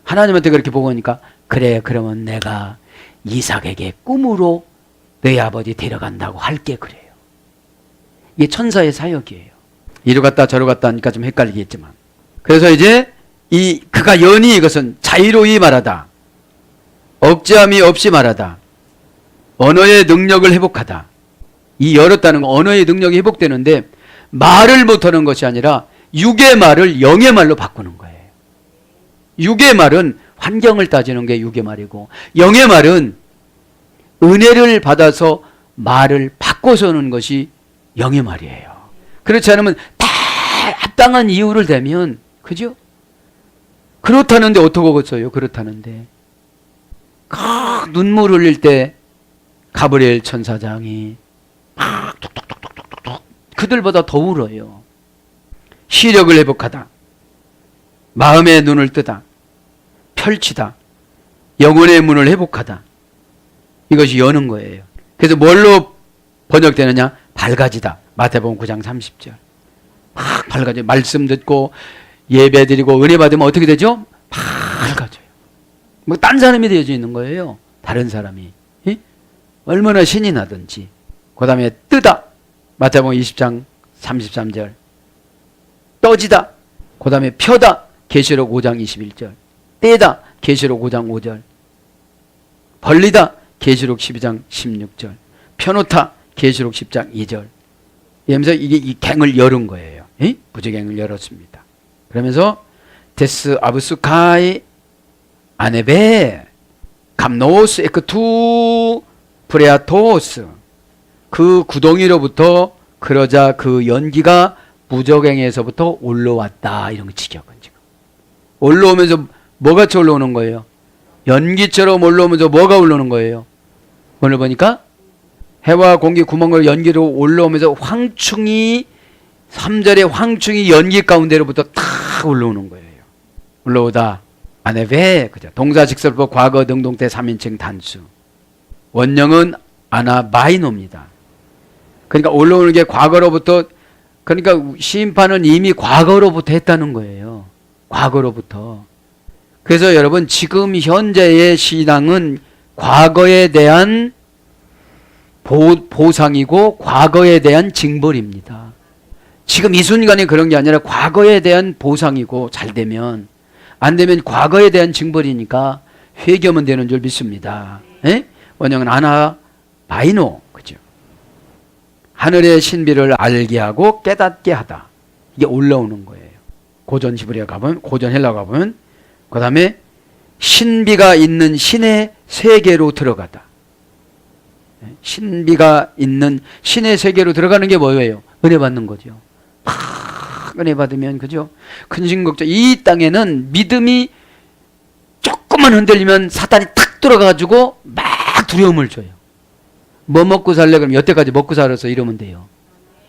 하나님한테 그렇게 보고 오니까 그래, 그러면 내가 이삭에게 꿈으로 너희 아버지 데려간다고 할게. 그래요. 이게 천사의 사역이에요. 이리 갔다 저리 갔다 하니까 좀 헷갈리겠지만. 그래서 이제 그가 연히 이것은 자유로이 말하다, 억제함이 없이 말하다, 언어의 능력을 회복하다. 이 열었다는 건 언어의 능력이 회복되는데 말을 못하는 것이 아니라 육의 말을 영의 말로 바꾸는 거예요. 육의 말은 환경을 따지는 게 육의 말이고, 영의 말은 은혜를 받아서 말을 바꿔서 하는 것이 영의 말이에요. 그렇지 않으면 다 합당한 이유를 대면, 그죠? 그렇다는데 어떡하겠어요? 그렇다는데. 눈물 흘릴 때 가브리엘 천사장이 막 톡톡톡톡톡톡 그들보다 더 울어요. 시력을 회복하다, 마음의 눈을 뜨다, 펼치다, 영혼의 문을 회복하다. 이것이 여는 거예요. 그래서 뭘로 번역되느냐? 밝아지다. 마태복음 9장 30절. 막 밝아져요. 말씀 듣고 예배 드리고 은혜 받으면 어떻게 되죠? 밝아져요. 뭐 딴 사람이 되어져 있는 거예요. 다른 사람이. 예? 얼마나 신이 나든지. 그 다음에 뜨다. 마태복음 20장 33절. 떠지다. 그 다음에 펴다. 계시록 5장 21절. 떼다. 계시록 5장 5절. 벌리다. 계시록 12장 16절. 펴놓다. 계시록 10장 2절. 이러면서 이게 이 갱을 열은 거예요. 예? 부지갱을 열었습니다. 그러면서 데스 아브스카이 아네베 감노스 에크투 프레아토스, 그 구덩이로부터 그러자 그 연기가 무저갱에서부터 올라왔다. 이런 거 지겨운 지금. 올라오면서 뭐같이 올라오는 거예요? 연기처럼 올라오면서 뭐가 올라오는 거예요? 오늘 보니까 해와 공기 구멍을 연기로 올라오면서 황충이, 3절에 황충이 연기 가운데로부터 탁 올라오는 거예요. 올라오다. 아네베, 그죠? 동사 직설법 과거 능동태 3인칭 단수. 원형은 아나바이노입니다. 그러니까 올라오는 게 과거로부터 그러니까 심판은 이미 과거로부터 했다는 거예요. 과거로부터. 그래서 여러분 지금 현재의 신앙은 과거에 대한 보상이고 과거에 대한 징벌입니다. 지금 이 순간에 그런 게 아니라 과거에 대한 보상이고 잘 되면, 안 되면 과거에 대한 징벌이니까 회개하면 되는 줄 믿습니다. 예? 원형은 아나 바이노, 그죠? 하늘의 신비를 알게 하고 깨닫게 하다. 이게 올라오는 거예요. 고전 히브리어 가보면, 고전 헬라 가보면, 그 다음에 신비가 있는 신의 세계로 들어가다. 신비가 있는 신의 세계로 들어가는 게 뭐예요? 은혜 받는 거죠. 은혜 받으면, 그죠? 근심걱정. 이 땅에는 믿음이 조금만 흔들리면 사탄이 탁 들어가가지고 막 두려움을 줘요. 뭐 먹고 살래? 그럼 여태까지 먹고 살아서 이러면 돼요.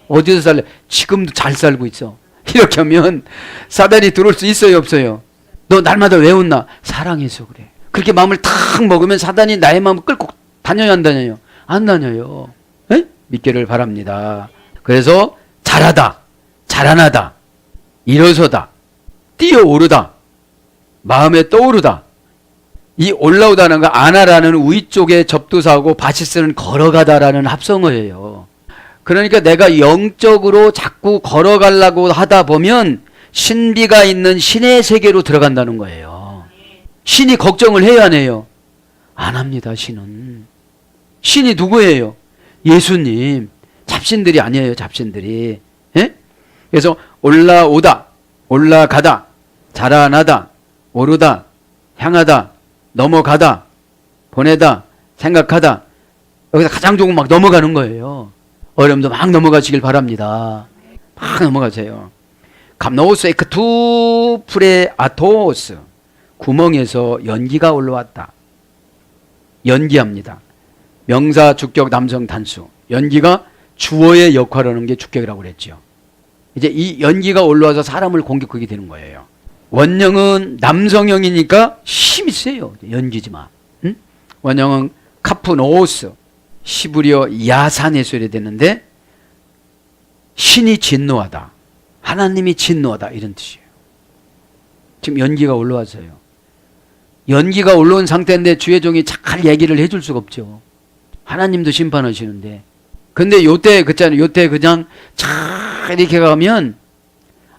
어디서 살래? 지금도 잘 살고 있어. 이렇게 하면 사단이 들어올 수 있어요, 없어요? 너 날마다 왜 웃나? 사랑해서 그래. 그렇게 마음을 탁 먹으면 사단이 나의 마음을 끌고 다녀요, 안 다녀요? 안 다녀요. 에? 믿기를 바랍니다. 그래서 잘하다, 자라나다, 일어서다, 뛰어오르다, 마음에 떠오르다. 이 올라오다는 거 아나라는 위쪽에 접두사하고 바시스는 걸어가다라는 합성어예요. 그러니까 내가 영적으로 자꾸 걸어가려고 하다 보면 신비가 있는 신의 세계로 들어간다는 거예요. 신이 걱정을 해요, 안 해요? 안 합니다, 신은. 신이 누구예요? 예수님. 잡신들이 아니에요, 잡신들이. 예? 그래서 올라오다, 올라가다, 자라나다, 오르다, 향하다, 넘어가다, 보내다, 생각하다. 여기서 가장 좋은 막 넘어가는 거예요. 어려움도 막 넘어가시길 바랍니다. 막 넘어가세요. 감노스 에크투 프레 아토스. 구멍에서 연기가 올라왔다. 연기합니다. 명사, 주격, 남성, 단수. 연기가 주어의 역할을 하는 게 주격이라고 그랬죠. 이제 이 연기가 올라와서 사람을 공격하게 되는 거예요. 원형은 남성형이니까 힘이 세요. 연기지 마. 응? 원형은 카프노스. 시브리어 야산에서 이래 되는데, 신이 진노하다, 하나님이 진노하다, 이런 뜻이에요. 지금 연기가 올라와서요. 연기가 올라온 상태인데 주의 종이 잘 얘기를 해줄 수가 없죠. 하나님도 심판하시는데. 근데 요때 그잖아요. 요때 그냥 잘 이렇게 가면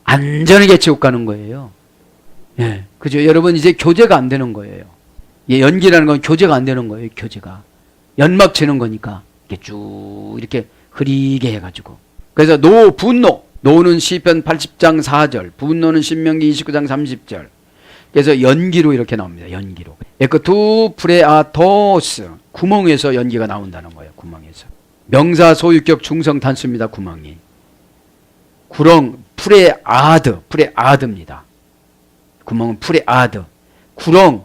안전하게 지옥 가는 거예요. 예, 그죠? 여러분 이제 교제가 안 되는 거예요. 예, 연기라는 건 교제가 안 되는 거예요. 교제가 연막 치는 거니까 이렇게 쭉 이렇게 흐리게 해가지고. 그래서 분노. 노는 시편 80장 4절, 분노는 신명기 29장 30절. 그래서 연기로 이렇게 나옵니다. 연기로. 에크투 프레아토스. 구멍에서 연기가 나온다는 거예요. 구멍에서. 명사 소유격 중성 단수입니다. 구멍이. 구렁 프레아드입니다. 구멍은 프레아드. 구렁,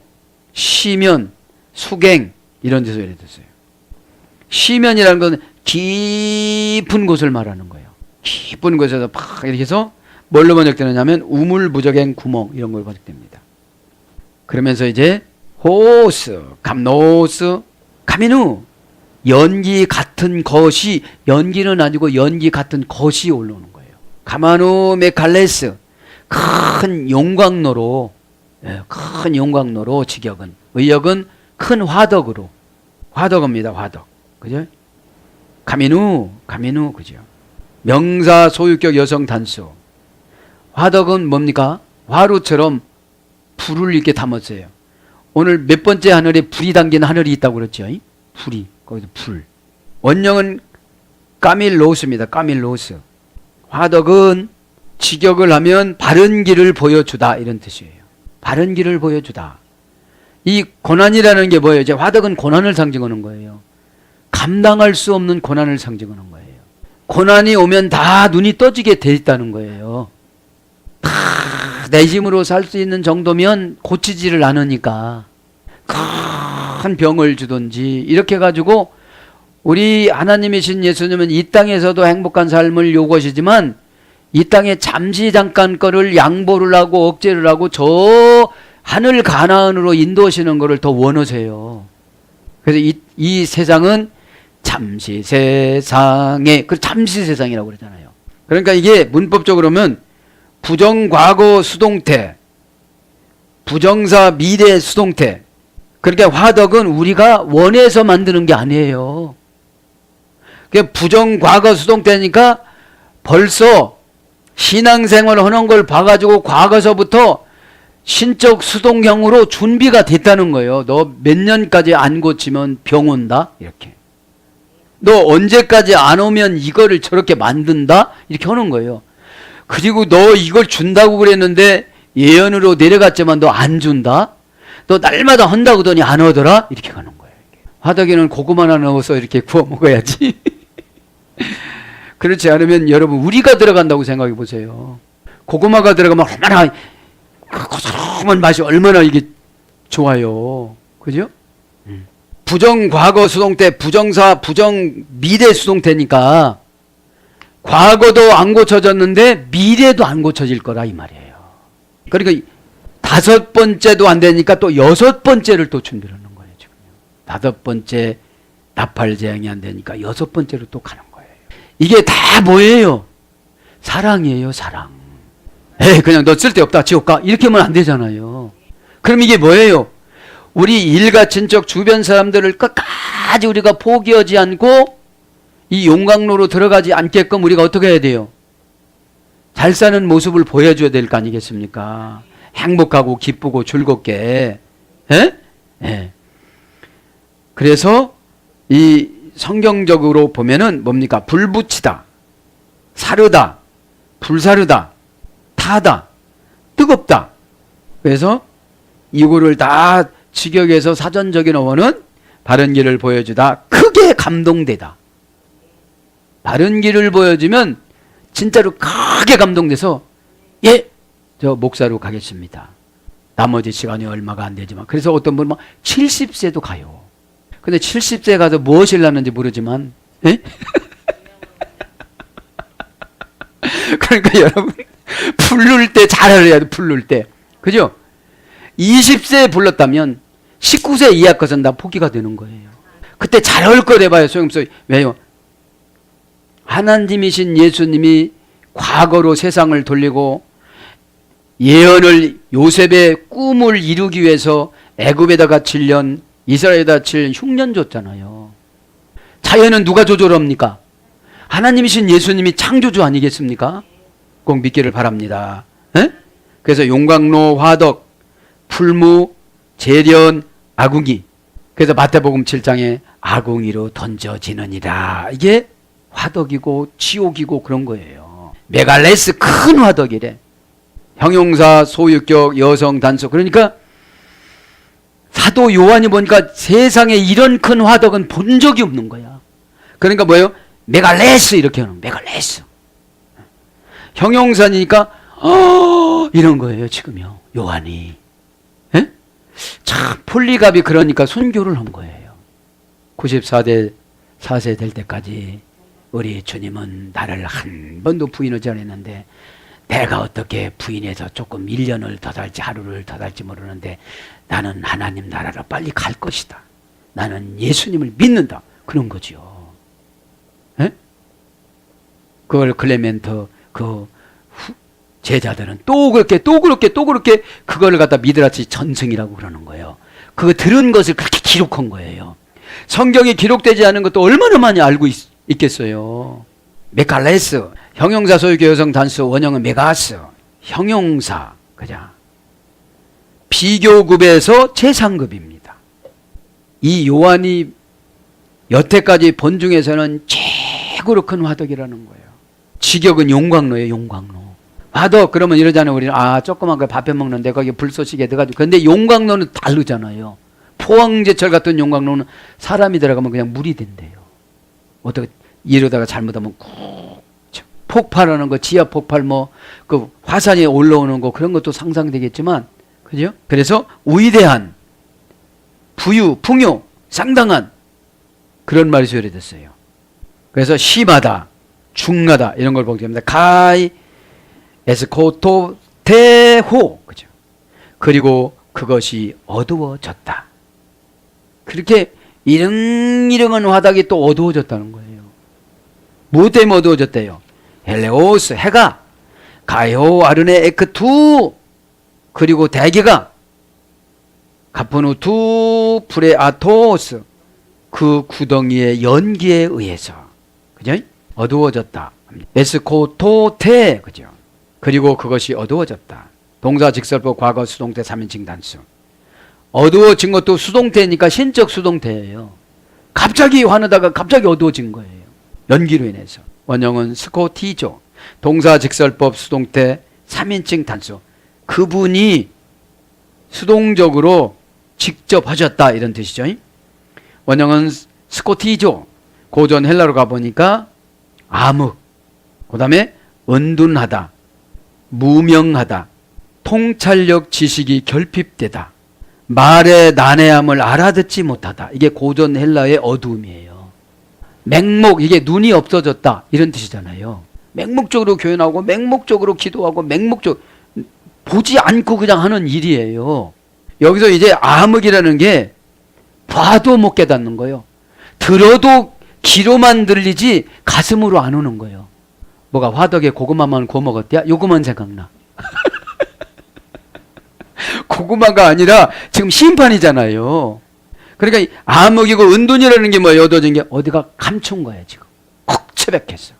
시면, 수갱 이런 데서 예를 들었어요. 시면이라는 건 깊은 곳을 말하는 거예요. 깊은 곳에서 팍 이렇게 해서 뭘로 번역되느냐면 우물부적행 구멍 이런 걸 번역됩니다. 그러면서 이제 호스, 감노스, 카미누. 연기 같은 것이, 연기는 아니고 연기 같은 것이 올라오는 거예요. 가마누 메칼레스. 큰 용광로로, 큰 용광로로 직역은, 의역은 큰 화덕으로. 화덕입니다. 화덕. 그죠? 가미누, 그죠? 명사 소유격 여성 단수. 화덕은 뭡니까? 화루처럼 불을 이렇게 담았어요. 오늘 몇 번째 하늘에 불이 담긴 하늘이 있다고 그랬죠? 불이. 거기서 불. 원형은 까밀로스입니다. 까밀로스. 화덕은 직역을 하면 바른 길을 보여주다 이런 뜻이에요. 바른 길을 보여주다. 이 고난이라는 게 뭐예요? 이제 화덕은 고난을 상징하는 거예요. 감당할 수 없는 고난을 상징하는 거예요. 고난이 오면 다 눈이 떠지게 돼 있다는 거예요. 다 내 힘으로 살 수 있는 정도면 고치지를 않으니까 큰 병을 주든지 이렇게 해가지고 우리 하나님이신 예수님은 이 땅에서도 행복한 삶을 요구하시지만 이 땅에 잠시 잠깐 거를 양보를 하고 억제를 하고 저 하늘 가나안으로 인도하시는 거를 더 원하세요. 그래서 이 세상은 잠시 세상에, 그 잠시 세상이라고 그러잖아요. 그러니까 이게 문법적으로 하면 부정과거 수동태, 부정사 미래 수동태. 그러니까 화덕은 우리가 원해서 만드는 게 아니에요. 그러니까 부정과거 수동태니까 벌써 신앙생활을 하는 걸 봐가지고 과거서부터 신적 수동형으로 준비가 됐다는 거예요. 너 몇 년까지 안 고치면 병 온다? 이렇게. 너 언제까지 안 오면 이거를 저렇게 만든다? 이렇게 하는 거예요. 그리고 너 이걸 준다고 그랬는데 예언으로 내려갔지만 너 안 준다? 너 날마다 한다고 하더니 안 하더라? 이렇게 가는 거예요. 화덕에는 고구마 하나 넣어서 이렇게 구워 먹어야지. 그렇지 않으면 여러분 우리가 들어간다고 생각해 보세요. 고구마가 들어가면 얼마나 고소한 맛이 얼마나 이게 좋아요. 그죠? 부정 과거 수동태, 부정사, 부정 미래 수동태니까 과거도 안 고쳐졌는데 미래도 안 고쳐질 거라 이 말이에요. 그러니까 5번째도 안 되니까 또 6번째를 또 준비를 하는 거예요. 지금 5번째 나팔재앙이 안 되니까 6번째로 또 가는 거예요. 이게 다 뭐예요? 사랑이에요. 사랑. 에이 그냥 너 쓸데없다 지옥 가 이렇게 하면 안 되잖아요. 그럼 이게 뭐예요? 우리 일가 친척 주변 사람들을 끝까지 우리가 포기하지 않고 이 용광로로 들어가지 않게끔 우리가 어떻게 해야 돼요? 잘 사는 모습을 보여줘야 될 거 아니겠습니까? 행복하고 기쁘고 즐겁게. 에? 예. 그래서 이 성경적으로 보면은 뭡니까? 불붙이다, 사르다, 불사르다, 타다, 뜨겁다. 그래서 이거를 다 직역해서 사전적인 어원은 바른 길을 보여주다, 크게 감동되다. 바른 길을 보여주면 진짜로 크게 감동돼서 예, 저 목사로 가겠습니다. 나머지 시간이 얼마가 안 되지만. 그래서 어떤 분은 막 70세도 가요. 근데 70세 가서 무엇을 하는지 모르지만 예? 그러니까 여러분 부를 때 잘해야 돼. 부를 때. 그죠? 20세에 불렀다면 19세 이하 것은 다 포기가 되는 거예요. 그때 잘할 거 해봐요. 소용없어요. 왜요? 하나님이신 예수님이 과거로 세상을 돌리고 예언을 요셉의 꿈을 이루기 위해서 애굽에다가 7년, 이스라엘에다 7년 흉년 줬잖아요. 자연은 누가 조절합니까? 하나님이신 예수님이 창조주 아니겠습니까? 꼭 믿기를 바랍니다. 에? 그래서 용광로, 화덕, 풀무, 재련, 아궁이. 그래서 마태복음 7장에 아궁이로 던져지느니라. 이게 화덕이고 지옥이고 그런 거예요. 메갈레스 큰 화덕이래. 형용사, 소유격, 여성, 단수. 그러니까 사도 요한이 보니까 세상에 이런 큰 화덕은 본 적이 없는 거야. 그러니까 뭐예요? 메갈레스 이렇게 하는 메갈레스. 형용사니까 이런 거예요. 지금요. 요한이. 에? 참 폴리갑이 그러니까 순교를 한 거예요. 94대 4세 될 때까지 우리 주님은 나를 한 번도 부인하지 않았는데 내가 어떻게 부인해서 조금 1년을 더 살지 하루를 더 살지 모르는데 나는 하나님 나라로 빨리 갈 것이다. 나는 예수님을 믿는다. 그런 거죠. 에? 그걸 클레멘트 그 제자들은 또 그렇게 그거를 갖다 미드라치 전승이라고 그러는 거예요. 그거 들은 것을 그렇게 기록한 거예요. 성경에 기록되지 않은 것도 얼마나 많이 알고 있겠어요. 메갈레스, 형용사, 소유격, 여성, 단수, 원형은 메가스, 형용사, 그죠? 비교급에서 최상급입니다. 이 요한이 여태까지 본 중에서는 최고로 큰 화덕이라는 거예요. 직역은 용광로예요, 용광로. 화덕 그러면 이러잖아요. 우리는 조그만 거 밥해 먹는데 거기 불쏘시개 들어가지고. 근데 용광로는 다르잖아요. 포항제철 같은 용광로는 사람이 들어가면 그냥 물이 된대요. 어떻게 이러다가 잘못하면 꾹 폭발하는 거, 지하 폭발 그 화산이 올라오는 거 그런 것도 상상되겠지만, 그죠? 그래서 위대한, 부유, 풍요, 상당한 그런 말이 소개됐어요. 그래서 심하다, 중하다 이런 걸 보게 됩니다. 가이 에스코토 테호, 그죠? 그리고 그것이 어두워졌다. 그렇게 이릉이릉한 화덕이 또 어두워졌다는 거예요. 뭐 때문에 어두워졌대요? 헬레오스 해가, 가요 아르네 에크투, 그리고 대기가 가프누투 프레아토스, 그 구덩이의 연기에 의해서, 그죠? 어두워졌다. 에스코토테, 그죠? 그리고 그것이 어두워졌다. 동사 직설법 과거 수동태 3인칭 단수. 어두워진 것도 수동태니까 신적 수동태예요. 갑자기 화나다가 갑자기 어두워진 거예요. 연기로 인해서. 원형은 스코티조. 동사 직설법 수동태 3인칭 단수. 그분이 수동적으로 직접 하셨다, 이런 뜻이죠. 원형은 스코티조. 고전 헬라로 가보니까 암흑, 그 다음에 은둔하다, 무명하다, 통찰력 지식이 결핍되다, 말의 난해함을 알아듣지 못하다. 이게 고전 헬라의 어두움이에요. 맹목, 이게 눈이 없어졌다, 이런 뜻이잖아요. 맹목적으로 교회 나오고 맹목적으로 기도하고 맹목적, 보지 않고 그냥 하는 일이에요. 여기서 이제 암흑이라는 게 봐도 못 깨닫는 거예요. 들어도 귀로만 들리지 가슴으로 안 오는 거예요. 뭐가 화덕에 고구마만 구워 먹었대야? 요거만 생각나. 고구마가 아니라 지금 심판이잖아요. 그러니까 이 암흑이고 은둔이라는 게 뭐예요? 어두워진 게 어디가 감춘 거예요. 지금 콕 처박혔어.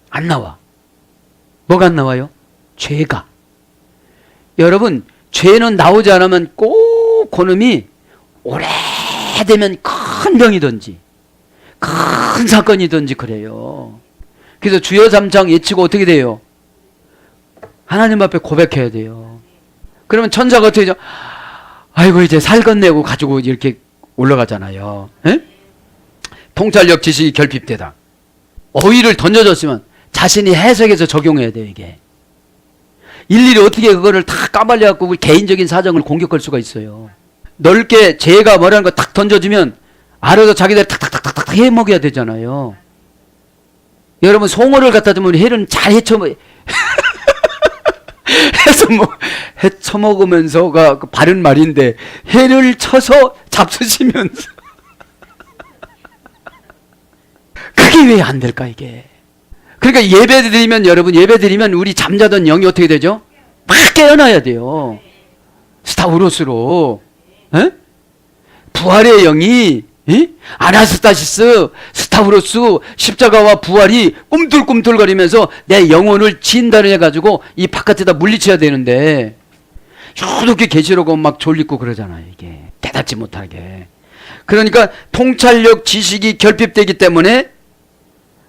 안 나와. 뭐가 안 나와요? 죄가. 여러분, 죄는 나오지 않으면 꼭 그놈이 오래되면 큰 병이든지 큰 사건이든지 그래요. 그래서 주여 삼창 예치고 어떻게 돼요? 하나님 앞에 고백해야 돼요. 그러면 천사가 어떻게 되죠? 아이고 이제 살 건네고 가지고 이렇게 올라가잖아요. 에? 통찰력 지식이 결핍되다. 어휘를 던져줬으면 자신이 해석해서 적용해야 돼요. 이게 일일이 어떻게 그거를 다 까발려갖고 개인적인 사정을 공격할 수가 있어요. 넓게 죄가 뭐라는 거 탁 던져주면 알아서 자기들 탁탁탁탁탁 해먹여야 되잖아요. 여러분 송어를 갖다 주면 해는 잘 헤쳐먹으면서가 바른 말인데 해를 쳐서 잡수시면서 그게 왜 안 될까 이게. 그러니까 예배드리면 여러분 예배드리면 우리 잠자던 영이 어떻게 되죠? 막 깨어나야 돼요. 스타우로스로. 에? 부활의 영이 아나스타시스, 스타브로스, 십자가와 부활이 꿈틀꿈틀거리면서 내 영혼을 진단해가지고 이 바깥에다 물리쳐야 되는데 이렇게 계시려고 막 졸리고 그러잖아요. 이게 깨닫지 못하게. 그러니까 통찰력 지식이 결핍되기 때문에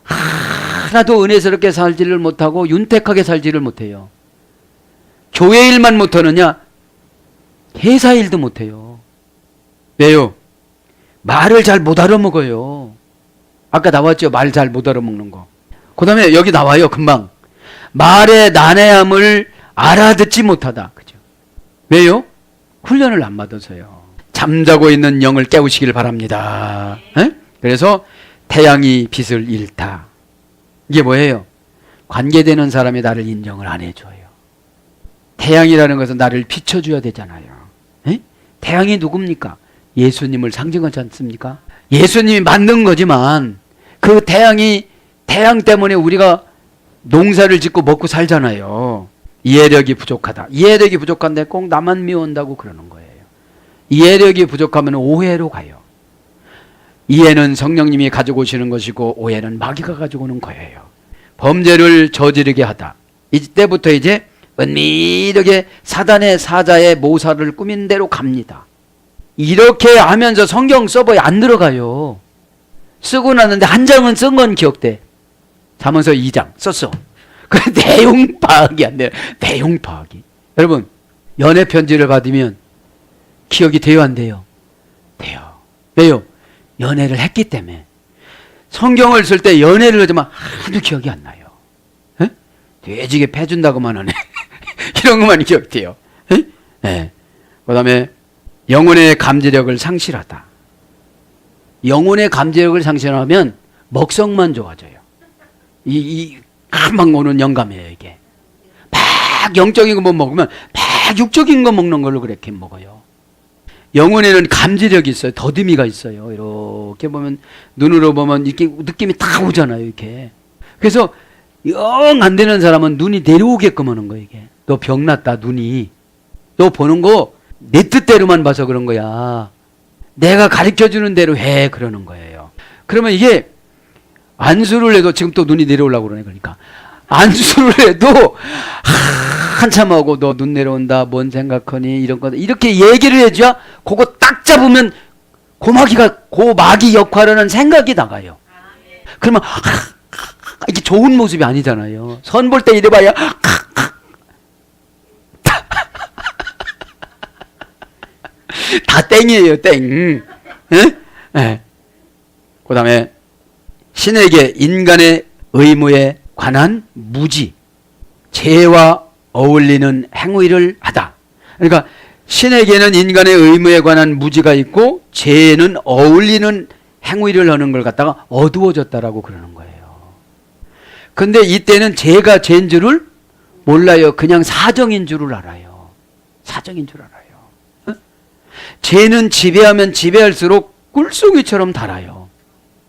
하나도 은혜스럽게 살지를 못하고 윤택하게 살지를 못해요. 교회 일만 못하느냐? 회사 일도 못해요. 왜요? 말을 잘 못 알아먹어요. 아까 나왔죠? 말 잘 못 알아먹는 거. 그 다음에 여기 나와요. 금방. 말의 난해함을 알아듣지 못하다. 그죠? 왜요? 훈련을 안 받아서요. 잠자고 있는 영을 깨우시길 바랍니다. 에? 그래서 태양이 빛을 잃다. 이게 뭐예요? 관계되는 사람이 나를 인정을 안 해줘요. 태양이라는 것은 나를 비춰줘야 되잖아요. 에? 태양이 누굽니까? 예수님을 상징하지 않습니까? 예수님이 만든 거지만 그 태양 때문에 우리가 농사를 짓고 먹고 살잖아요. 이해력이 부족하다. 이해력이 부족한데 꼭 나만 미워한다고 그러는 거예요. 이해력이 부족하면 오해로 가요. 이해는 성령님이 가지고 오시는 것이고 오해는 마귀가 가지고 오는 거예요. 범죄를 저지르게 하다. 이때부터 이제 은밀하게 사단의 사자의 모사를 꾸민 대로 갑니다. 이렇게 하면서 성경 서버에 안 들어가요. 쓰고 났는데 한 장은 쓴 건 기억돼. 잠언서 2장 썼어. 그 내용 파악이 안 돼요. 내용 파악이. 여러분 연애 편지를 받으면 기억이 돼요 안 돼요? 돼요. 왜요? 연애를 했기 때문에. 성경을 쓸 때 연애를 하지만 하나도 기억이 안 나요. 에? 돼지게 패준다고만 하네. 이런 것만 기억돼요. 네. 그 다음에 영혼의 감지력을 상실하다. 영혼의 감지력을 상실하면 먹성만 좋아져요. 금방 오는 영감이에요 이게. 막 영적인 것만 먹으면 막 육적인 거 먹는 걸로 그렇게 먹어요. 영혼에는 감지력이 있어요. 더듬이가 있어요. 이렇게 보면 눈으로 보면 이렇게 느낌이 딱 오잖아요. 이렇게. 그래서 영 안 되는 사람은 눈이 내려오게끔 하는 거야, 이게. 너 병났다, 눈이. 너 보는 거 내 뜻대로만 봐서 그런 거야. 내가 가르쳐 주는 대로 해, 그러는 거예요. 그러면 이게 안수를 해도 지금 또 눈이 내려오려고 그러네, 그러니까. 안수를 해도 한참 하고 너 눈 내려온다, 뭔 생각하니, 이런 거 이렇게 얘기를 해줘야 그거 딱 잡으면 고마기 역할하는 생각이 나가요. 그러면 이게 좋은 모습이 아니잖아요. 선 볼 때 이래봐야 다 땡이에요, 땡. 예? 예. 그 다음에 신에게 인간의 의무에 관한 무지, 죄와 어울리는 행위를 하다. 그러니까 신에게는 인간의 의무에 관한 무지가 있고 죄는 어울리는 행위를 하는 걸 갖다가 어두워졌다라고 그러는 거예요. 근데 이때는 죄가 죄인 줄을 몰라요. 그냥 사정인 줄을 알아요. 사정인 줄 알아요. 어? 죄는 지배하면 지배할수록 꿀송이처럼 달아요.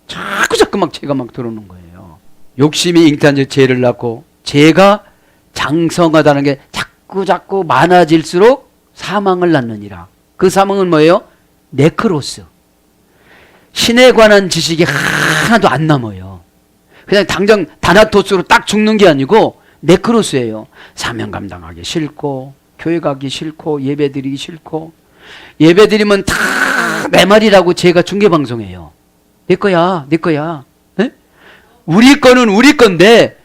자꾸 막 죄가 막 들어오는 거예요. 욕심이 잉태한 죄를 낳고 죄가 장성하다는 게 자꾸 많아질수록 사망을 낳느니라. 그 사망은 뭐예요? 네크로스. 신에 관한 지식이 하나도 안 남아요. 그냥 당장 다나토스로 딱 죽는 게 아니고 네크로스예요. 사명 감당하기 싫고 교회 가기 싫고 예배 드리기 싫고, 예배 드리면 다 내 말이라고 제가 중계방송해요. 내 거야, 내 거야. 에? 우리 거는 우리 건데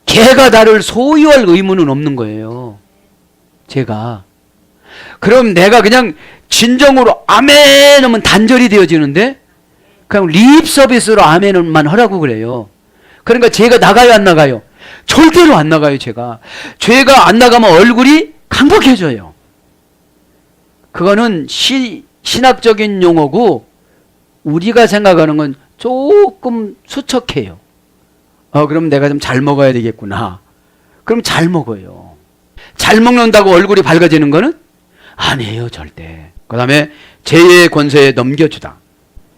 걔가 나를 소유할 의무는 없는 거예요. 제가. 그럼 내가 그냥 진정으로 아멘 하면 단절이 되어지는데 그냥 립 서비스로 아멘만 하라고 그래요. 그러니까 제가 나가요, 안 나가요? 절대로 안 나가요, 제가. 죄가 안 나가면 얼굴이 강박해져요. 그거는 신학적인 용어고 우리가 생각하는 건 조금 수척해요. 그럼 내가 좀 잘 먹어야 되겠구나. 그럼 잘 먹어요. 잘 먹는다고 얼굴이 밝아지는 거는 아니에요, 절대. 그 다음에 죄의 권세에 넘겨주다.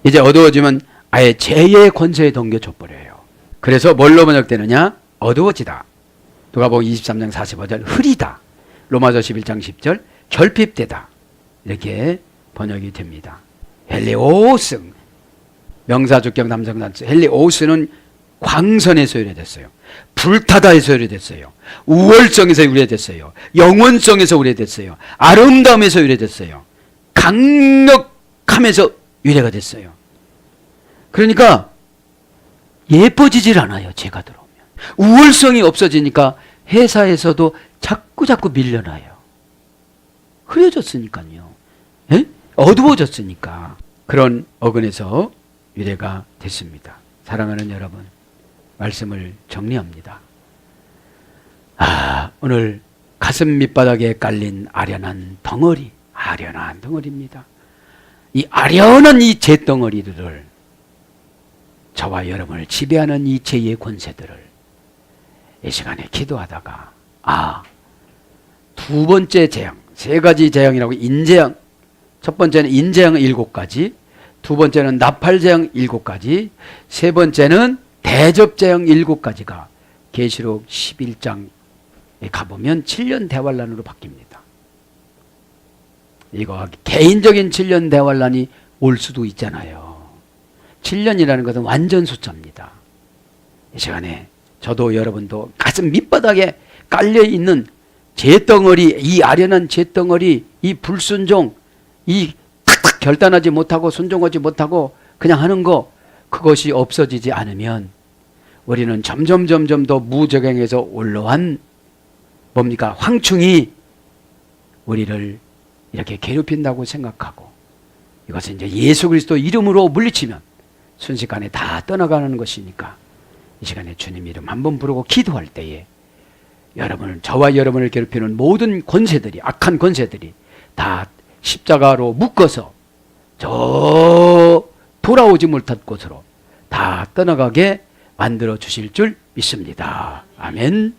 이제 어두워지면 아예 죄의 권세에 넘겨줘버려요. 그래서 뭘로 번역되느냐? 어두워지다. 누가복음 23장 45절 흐리다. 로마서 11장 10절 결핍되다. 이렇게 번역이 됩니다. 헬리오스, 명사주격 남성단수. 헬리오스는 광선에서 유래됐어요. 불타다에서 유래됐어요. 우월성에서 유래됐어요. 영원성에서 유래됐어요. 아름다움에서 유래됐어요. 강력함에서 유래가 됐어요. 그러니까 예뻐지질 않아요, 죄가 들어오면. 우월성이 없어지니까 회사에서도 자꾸 밀려나요. 흐려졌으니까요. 에? 어두워졌으니까. 그런 어근에서 유래가 됐습니다. 사랑하는 여러분, 말씀을 정리합니다. 오늘 가슴 밑바닥에 깔린 아련한 덩어리입니다. 이 아련한 이 죄덩어리들을, 저와 여러분을 지배하는 이 죄의 권세들을 이 시간에 기도하다가 두 번째 재앙, 세 가지 재앙이라고 인재앙, 첫 번째는 인재앙 7가지, 두 번째는 나팔재앙 7가지, 세 번째는 대접재앙 7가지가 계시록 11장에 가보면 7년 대환란으로 바뀝니다. 이거 개인적인 7년 대환란이 올 수도 있잖아요. 7년이라는 것은 완전 숫자입니다. 이 시간에 저도 여러분도 가슴 밑바닥에 깔려있는 죄덩어리, 이 아련한 죄덩어리, 이 불순종, 이 탁탁 결단하지 못하고 순종하지 못하고 그냥 하는 거, 그것이 없어지지 않으면 우리는 점점 더 무적행에서 올라온 뭡니까? 황충이 우리를 이렇게 괴롭힌다고 생각하고, 이것은 이제 예수 그리스도 이름으로 물리치면 순식간에 다 떠나가는 것이니까 이 시간에 주님 이름 한번 부르고 기도할 때에 저와 여러분을 괴롭히는 모든 권세들이, 악한 권세들이 다 십자가로 묶어서 저 돌아오지 못할 곳으로 다 떠나가게 만들어 주실 줄 믿습니다. 아멘.